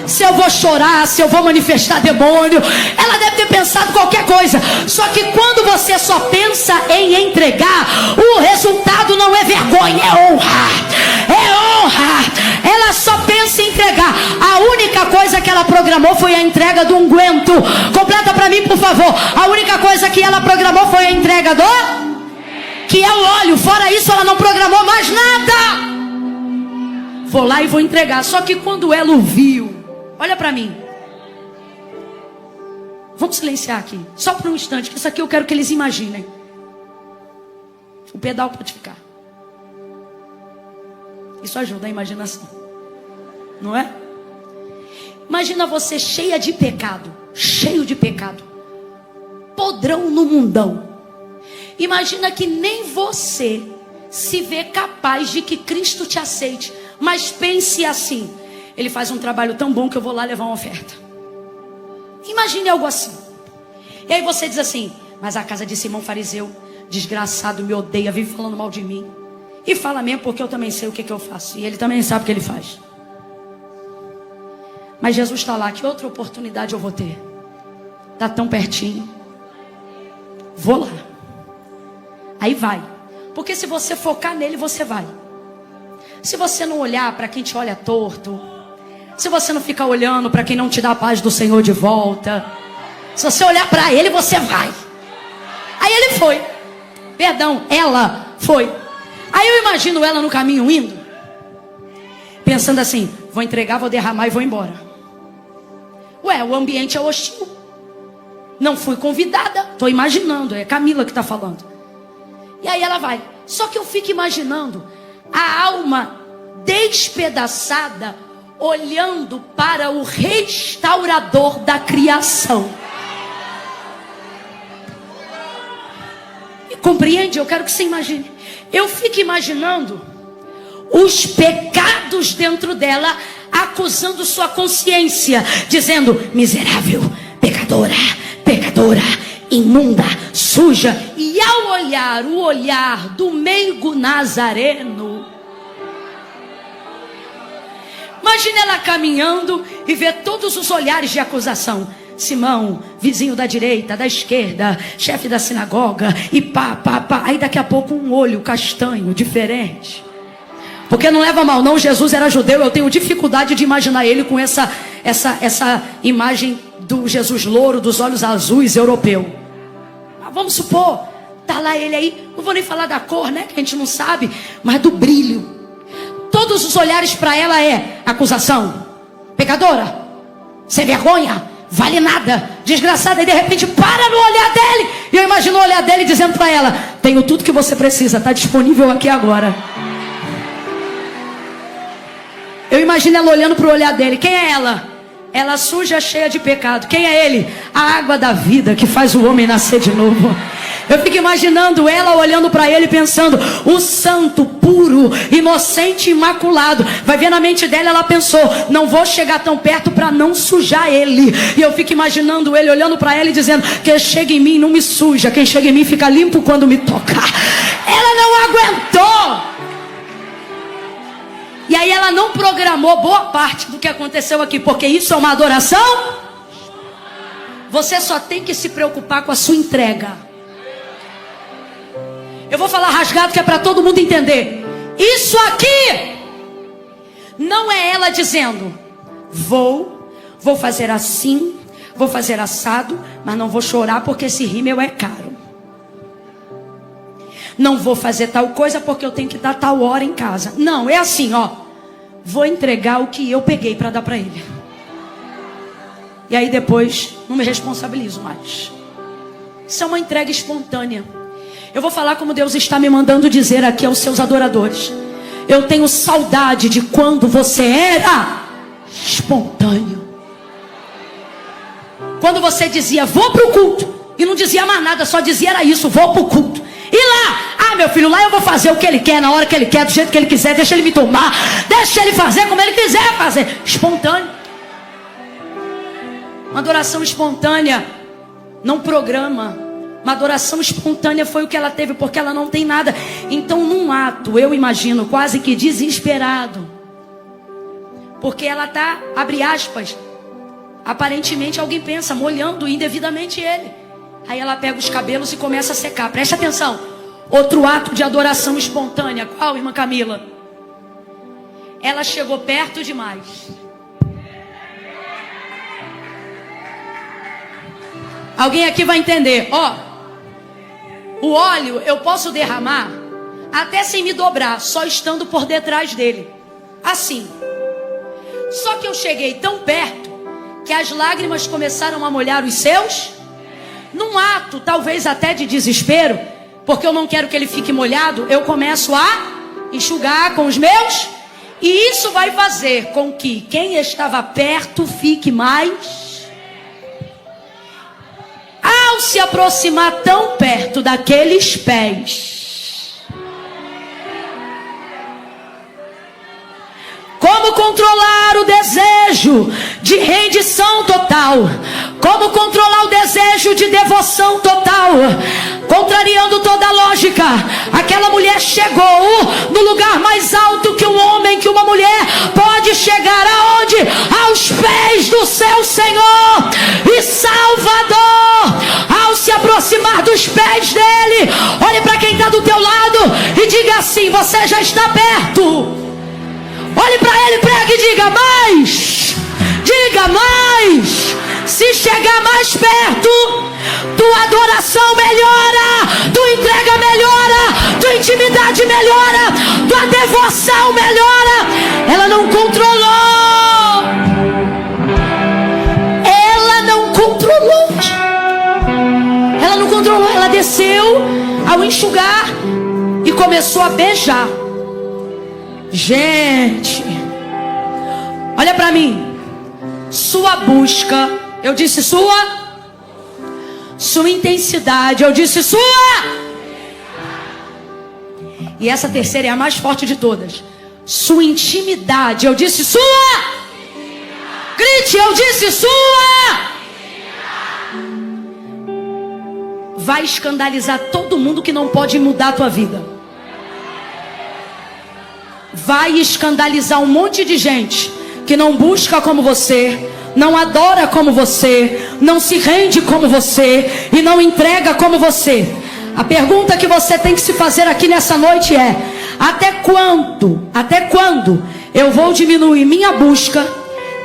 Se eu vou chorar, se eu vou manifestar demônio, ela deve ter pensado qualquer coisa. Só que quando você só pensa em entregar, o resultado não é vergonha, é honra. É honra. Ela só pensa em entregar. A única coisa que ela programou foi a entrega do unguento. Completa para mim, por favor. A única coisa que ela programou foi a entrega do... que é o óleo. Fora isso, ela não programou mais nada. Vou lá e vou entregar. Só que quando ela o viu... Olha para mim. Vamos silenciar aqui. Só por um instante, que isso aqui eu quero que eles imaginem. O pedal pode ficar. Isso ajuda a imaginação. Não é? Imagina você cheia de pecado. Cheio de pecado. Podrão no mundão. Imagina que nem você se vê capaz de que Cristo te aceite. Mas pense assim: ele faz um trabalho tão bom que eu vou lá levar uma oferta. Imagine algo assim. E aí você diz assim: mas a casa de Simão fariseu, desgraçado, me odeia, vive falando mal de mim. E fala mesmo, porque eu também sei o que eu faço. E ele também sabe o que ele faz. Mas Jesus está lá, que outra oportunidade eu vou ter? Está tão pertinho. Vou lá. Aí vai. Porque se você focar nele, você vai. Se você não olhar para quem te olha torto, se você não ficar olhando para quem não te dá a paz do Senhor de volta, se você olhar para ele, você vai. Aí ele foi. Perdão, ela foi. Aí eu imagino ela no caminho indo, pensando assim: vou entregar, vou derramar e vou embora. Ué, o ambiente é hostil. Não fui convidada. Estou imaginando, é Camila que está falando. E aí ela vai. Só que eu fico imaginando a alma despedaçada olhando para o restaurador da criação. Compreende? Eu quero que você imagine. Eu fico imaginando os pecados dentro dela, acusando sua consciência, dizendo: miserável, pecadora, pecadora, imunda, suja. E ao olhar o olhar do meigo nazareno, imagine ela caminhando e ver todos os olhares de acusação. Simão, vizinho da direita, da esquerda, chefe da sinagoga, e pá. Aí daqui a pouco um olho castanho, diferente. Porque não leva mal não, Jesus era judeu. Eu tenho dificuldade de imaginar ele com essa imagem do Jesus louro, dos olhos azuis, europeu. Mas vamos supor, tá lá ele aí, não vou nem falar da cor, né, que a gente não sabe, mas do brilho. Todos os olhares para ela é acusação, pecadora, sem vergonha, vale nada, desgraçada. E de repente para no olhar dele. E eu imagino o olhar dele dizendo para ela: tenho tudo que você precisa, está disponível aqui agora. Eu imagino ela olhando para o olhar dele. Quem é ela? Ela suja, cheia de pecado. Quem é ele? A água da vida que faz o homem nascer de novo. Eu fico imaginando ela olhando para ele, pensando: o santo, puro, inocente, imaculado. Vai ver na mente dela, ela pensou: não vou chegar tão perto para não sujar ele. E eu fico imaginando ele olhando para ela e dizendo: quem chega em mim não me suja, quem chega em mim fica limpo quando me tocar. Ela não aguentou. E aí ela não programou boa parte do que aconteceu aqui, porque isso é uma adoração. Você só tem que se preocupar com a sua entrega. Eu vou falar rasgado que é para todo mundo entender. Isso aqui não é ela dizendo: vou fazer assim, vou fazer assado, mas não vou chorar porque esse rímel é caro. Não vou fazer tal coisa porque eu tenho que dar tal hora em casa. Não, é assim, ó. Vou entregar o que eu peguei para dar para ele. E aí depois não me responsabilizo mais. Isso é uma entrega espontânea. Eu vou falar como Deus está me mandando dizer aqui aos seus adoradores. Eu tenho saudade de quando você era espontâneo. Quando você dizia: vou para o culto. E não dizia mais nada, só dizia era isso: vou para o culto. E lá, meu filho, lá eu vou fazer o que ele quer, na hora que ele quer, do jeito que ele quiser. Deixa ele me tomar, deixa ele fazer como ele quiser fazer. Espontâneo. Uma adoração espontânea não programa. Uma adoração espontânea foi o que ela teve, porque ela não tem nada. Então num ato, eu imagino, quase que desesperado, porque ela está, abre aspas, aparentemente alguém pensa, molhando indevidamente ele. Aí ela pega os cabelos e começa a secar. Preste atenção. Outro ato de adoração espontânea. Qual, irmã Camila? Ela chegou perto demais. Alguém aqui vai entender. Ó, o óleo eu posso derramar até sem me dobrar, só estando por detrás dele. Assim. Só que eu cheguei tão perto que as lágrimas começaram a molhar os seus. Num ato, talvez até de desespero, porque eu não quero que ele fique molhado, eu começo a enxugar com os meus. E isso vai fazer com que quem estava perto fique mais. Ao se aproximar tão perto daqueles pés, como controlar o desejo de rendição total? Como controlar o desejo de devoção total? Contrariando toda a lógica, aquela mulher chegou no lugar mais alto que um homem, que uma mulher pode chegar. Aonde? Aos pés do seu Senhor e Salvador. Ao se aproximar dos pés dele, olhe para quem está do teu lado e diga assim: você já está perto. Olhe para ele, pregue e diga mais. Diga mais. Se chegar mais perto, tua adoração melhora, tua entrega melhora, tua intimidade melhora, tua devoção melhora. Ela não controlou. Ela não controlou. Ela não controlou. Ela desceu ao enxugar e começou a beijar. Gente, olha para mim. Sua busca, eu disse sua intensidade, eu disse sua. E essa terceira é a mais forte de todas. Sua intimidade, eu disse sua. Grite, eu disse sua. Vai escandalizar todo mundo que não pode mudar a tua vida. Vai escandalizar um monte de gente que não busca como você, não adora como você, não se rende como você e não entrega como você. A pergunta que você tem que se fazer aqui nessa noite é: até quando eu vou diminuir minha busca,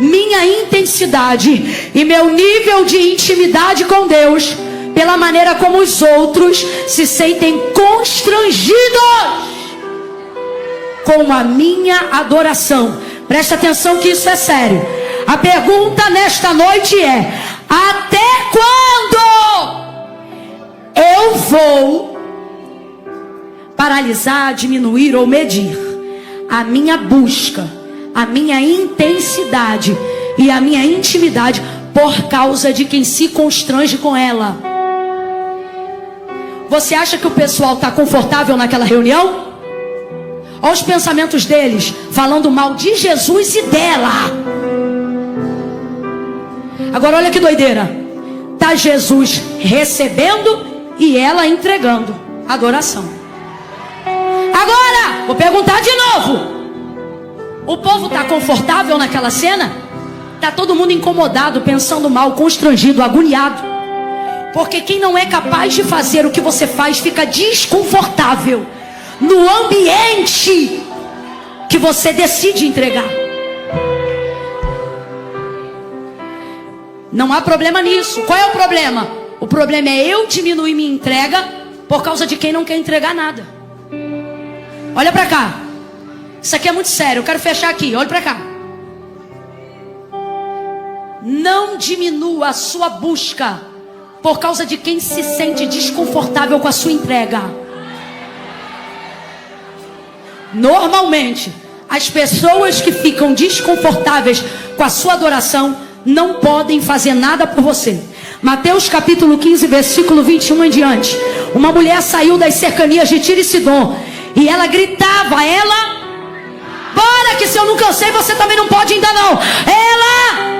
minha intensidade e meu nível de intimidade com Deus pela maneira como os outros se sentem constrangidos com a minha adoração? Presta atenção que isso é sério. A pergunta nesta noite é: até quando eu vou paralisar, diminuir ou medir a minha busca, a minha intensidade e a minha intimidade por causa de quem se constrange com ela? Você acha que o pessoal está confortável naquela reunião? Olha os pensamentos deles, falando mal de Jesus e dela. Agora olha que doideira. Tá Jesus recebendo e ela entregando adoração. Agora, vou perguntar de novo. O povo tá confortável naquela cena? Tá todo mundo incomodado, pensando mal, constrangido, agoniado. Porque quem não é capaz de fazer o que você faz fica desconfortável no ambiente que você decide entregar. Não há problema nisso. Qual é o problema? O problema é eu diminuir minha entrega por causa de quem não quer entregar nada. Olha pra cá. Isso aqui é muito sério. Eu quero fechar aqui. Olha pra cá. Não diminua a sua busca por causa de quem se sente desconfortável com a sua entrega. Normalmente, as pessoas que ficam desconfortáveis com a sua adoração não podem fazer nada por você. Mateus capítulo 15, versículo 21 em diante. Uma mulher saiu das cercanias de Tiro e Sidom e ela gritava, bora que se eu não cansei você também não pode ainda não. Ela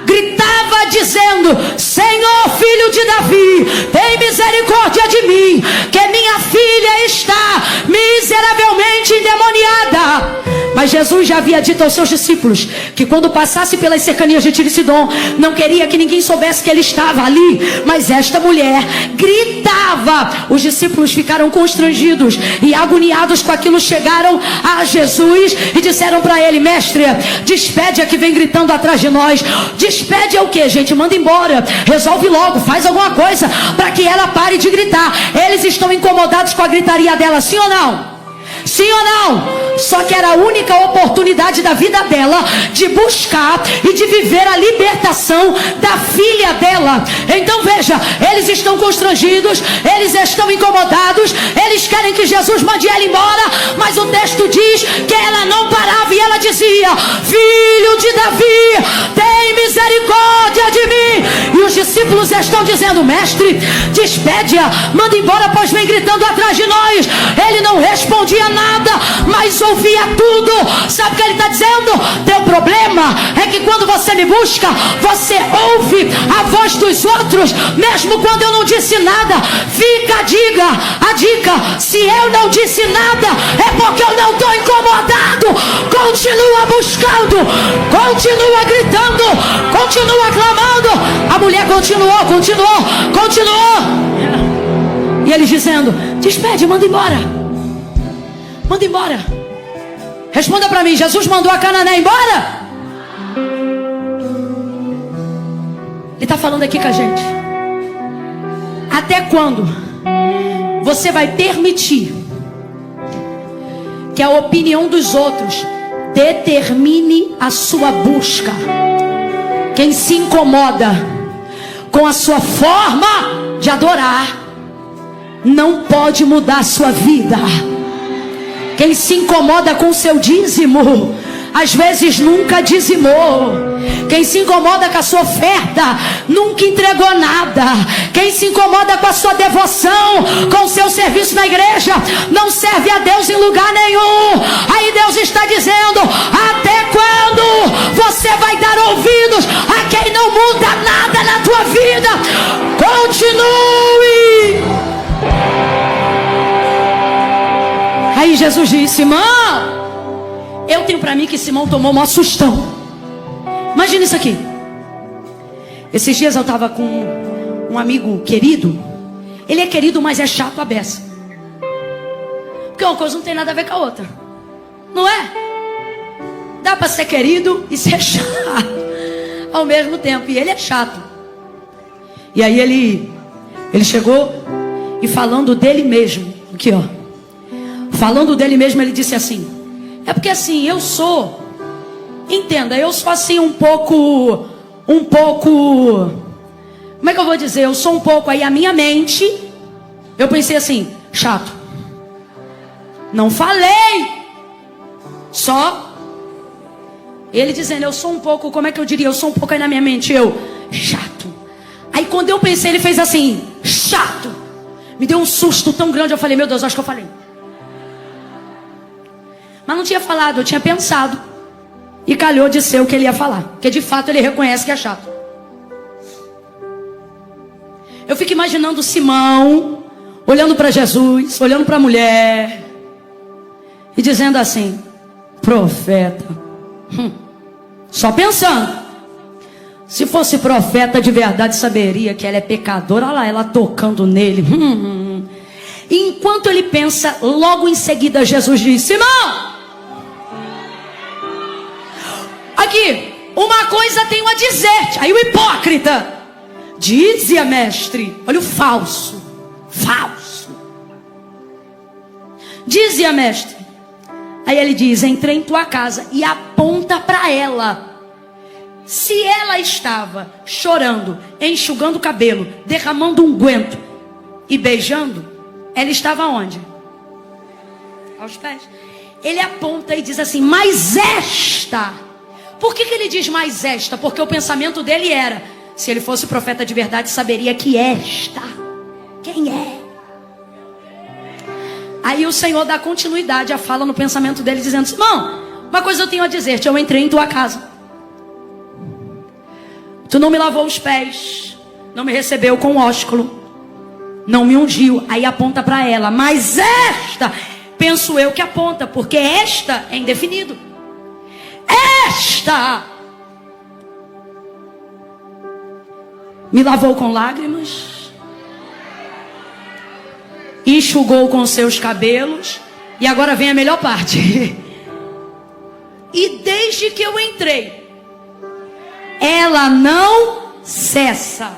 gritava dizendo: Senhor, filho de Davi, tem misericórdia de mim, que minha filha está miseravelmente endemoniada. Mas Jesus já havia dito aos seus discípulos que quando passasse pelas cercanias de Tiro e Sidom, não queria que ninguém soubesse que ele estava ali. Mas esta mulher gritava. Os discípulos ficaram constrangidos e agoniados com aquilo. Chegaram a Jesus e disseram para ele: mestre, despede a que vem gritando atrás de nós. Despede é o que, gente? Manda embora, resolve logo, faz alguma coisa para que ela pare de gritar. Eles estão incomodados com a gritaria dela, sim ou não? Sim ou não? Só que era a única oportunidade da vida dela de buscar e de viver a libertação da filha dela. Então veja, eles estão constrangidos, eles estão incomodados, eles querem que Jesus mande ela embora, mas o texto diz que ela não parava e ela dizia: filho de Davi, tem misericórdia de mim. E os discípulos estão dizendo: mestre, despede-a, manda embora, pois vem gritando atrás de nós. Ele não respondia nada, mas Nós ouvia tudo. Sabe o que ele está dizendo? Teu problema é que quando você me busca, você ouve a voz dos outros, mesmo quando eu não disse nada. Fica a dica. Se eu não disse nada, é porque eu não estou incomodado. Continua buscando, continua gritando, continua clamando. A mulher continuou. E eles dizendo: despede, manda embora. Responda para mim, Jesus mandou a Canané embora? Ele está falando aqui com a gente. Até quando você vai permitir que a opinião dos outros determine a sua busca? Quem se incomoda com a sua forma de adorar não pode mudar a sua vida. Quem se incomoda com o seu dízimo, às vezes nunca dizimou. Quem se incomoda com a sua oferta, nunca entregou nada. Quem se incomoda com a sua devoção, com o seu serviço na igreja, não serve a Deus em lugar nenhum. Aí Deus está dizendo: até quando você vai dar ouvidos a quem não muda nada na tua vida? Continue. Aí Jesus disse: Simão, eu tenho para mim que Simão tomou um sustão. Imagina isso aqui. Esses dias eu estava com um amigo querido. Ele é querido, mas é chato a beça. Porque uma coisa não tem nada a ver com a outra, não é? Dá para ser querido e ser chato ao mesmo tempo. E ele é chato. E aí ele chegou e falando dele mesmo, aqui ó, falando dele mesmo, ele disse assim: é porque assim, eu sou, entenda, eu sou assim um pouco, como é que eu vou dizer? Eu sou um pouco, aí a minha mente, eu pensei assim: chato. Não falei. Só ele dizendo: eu sou um pouco, como é que eu diria? Eu sou um pouco, aí na minha mente, chato. Aí quando eu pensei, ele fez assim: chato. Me deu um susto tão grande, eu falei: meu Deus, acho que eu falei. Mas não tinha falado, eu tinha pensado. E calhou de ser o que ele ia falar, porque de fato ele reconhece que é chato. Eu fico imaginando Simão olhando para Jesus, olhando para a mulher e dizendo assim: profeta. Só pensando. Se fosse profeta de verdade, saberia que ela é pecadora. Olha lá, ela tocando nele. Enquanto ele pensa, logo em seguida Jesus diz: Simão, aqui, uma coisa tenho a dizer-te. Aí o hipócrita: dize-a, mestre. Olha o falso. Dize-a, mestre. Aí ele diz: entrei em tua casa, e aponta para ela. Se ela estava chorando, enxugando o cabelo, derramando unguento e beijando, ela estava onde? Aos pés. Ele aponta e diz assim: mas esta. Por que ele diz mais esta? Porque o pensamento dele era: se ele fosse profeta de verdade, saberia que esta, quem é? Aí o Senhor dá continuidade à fala no pensamento dele, dizendo: Simão, uma coisa eu tenho a dizer-te. Eu entrei em tua casa, tu não me lavou os pés, não me recebeu com ósculo, não me ungiu. Aí aponta para ela: mas esta, penso eu que aponta, porque esta é indefinido. Esta me lavou com lágrimas, enxugou com seus cabelos. E agora vem a melhor parte. E desde que eu entrei, ela não cessa.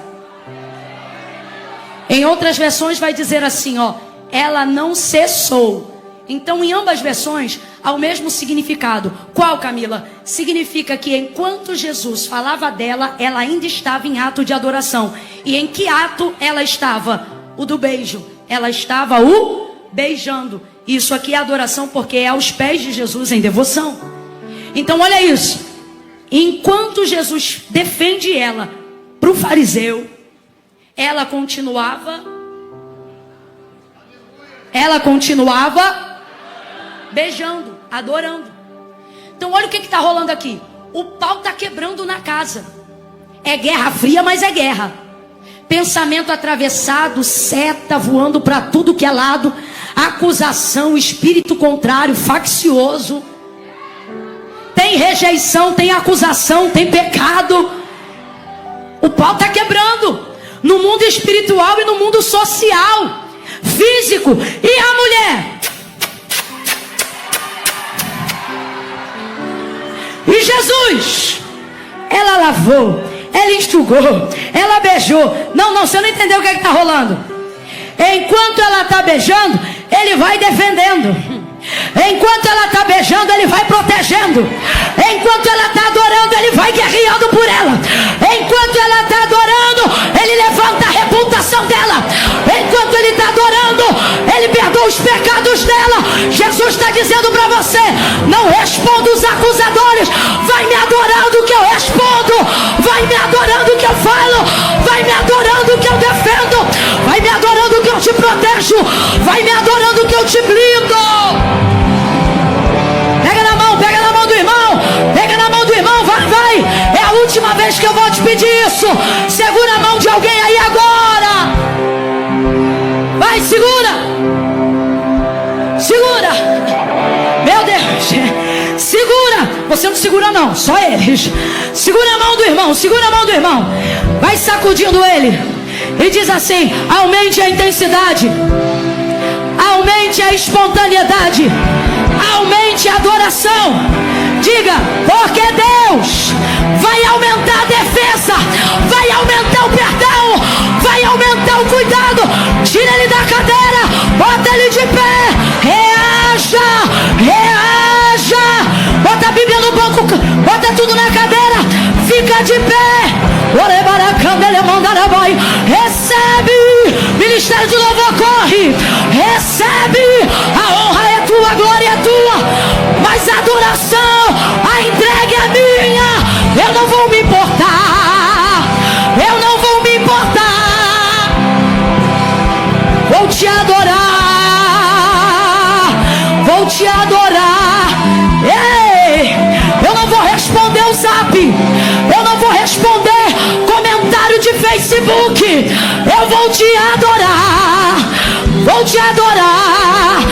Em outras versões vai dizer assim, ó: ela não cessou. Então em ambas versões há o mesmo significado. Qual, Camila? Significa que enquanto Jesus falava dela, ela ainda estava em ato de adoração. E em que ato ela estava? O do beijo. Ela estava o beijando. Isso aqui é adoração, porque é aos pés de Jesus em devoção. Então olha isso. Enquanto Jesus defende ela para o fariseu, ela continuava beijando, adorando. Então olha o que está rolando aqui. O pau está quebrando na casa. É guerra fria, mas é guerra. Pensamento atravessado, seta voando para tudo que é lado, acusação, espírito contrário, faccioso. Tem rejeição, tem acusação, tem pecado. O pau está quebrando no mundo espiritual e no mundo social, físico. E a mulher? E Jesus? Ela lavou, ela enxugou, ela beijou. Não, você não entendeu o que está rolando. Enquanto ela está beijando, ele vai defendendo. Enquanto ela está beijando, ele vai protegendo. Enquanto ela está adorando, ele vai guerreando por ela. Enquanto ela está adorando, ele levanta a reputação dela. Enquanto ele está adorando, ele perdoa os pecados dela. Jesus está dizendo para você: não responda os acusadores. Vai me adorando que eu respondo. Vai me adorando que eu falo. Vai me adorando que eu defendo. Vai me adorando que eu te protejo. Vai me adorando que eu te blindo. Pega na mão do irmão. Pega na mão do irmão, vai. É a última vez que eu vou te pedir isso. Segura a mão de alguém aí agora. Vai, segura. Meu Deus. Segura. Você não segura não, só eles. Segura a mão do irmão. Vai sacudindo ele. E diz assim: aumente a intensidade. Aumente a espontaneidade. Aumente a adoração. Diga: porque Deus vai aumentar a defesa, vai aumentar o perdão, vai aumentar o cuidado. Tira ele da cadeira, bota ele de pé. Reaja. Bota a Bíblia no banco, bota tudo na cadeira. Fica de pé. Recebe. Ministério de louvor, corre. Recebe. A honra é tua, a glória é tua. Mas a adoração, a entrega é minha. Eu não vou me importar. Vou te adorar. Ei, eu não vou responder o zap. Eu não vou responder comentário de Facebook. Eu vou te adorar. Te adorar.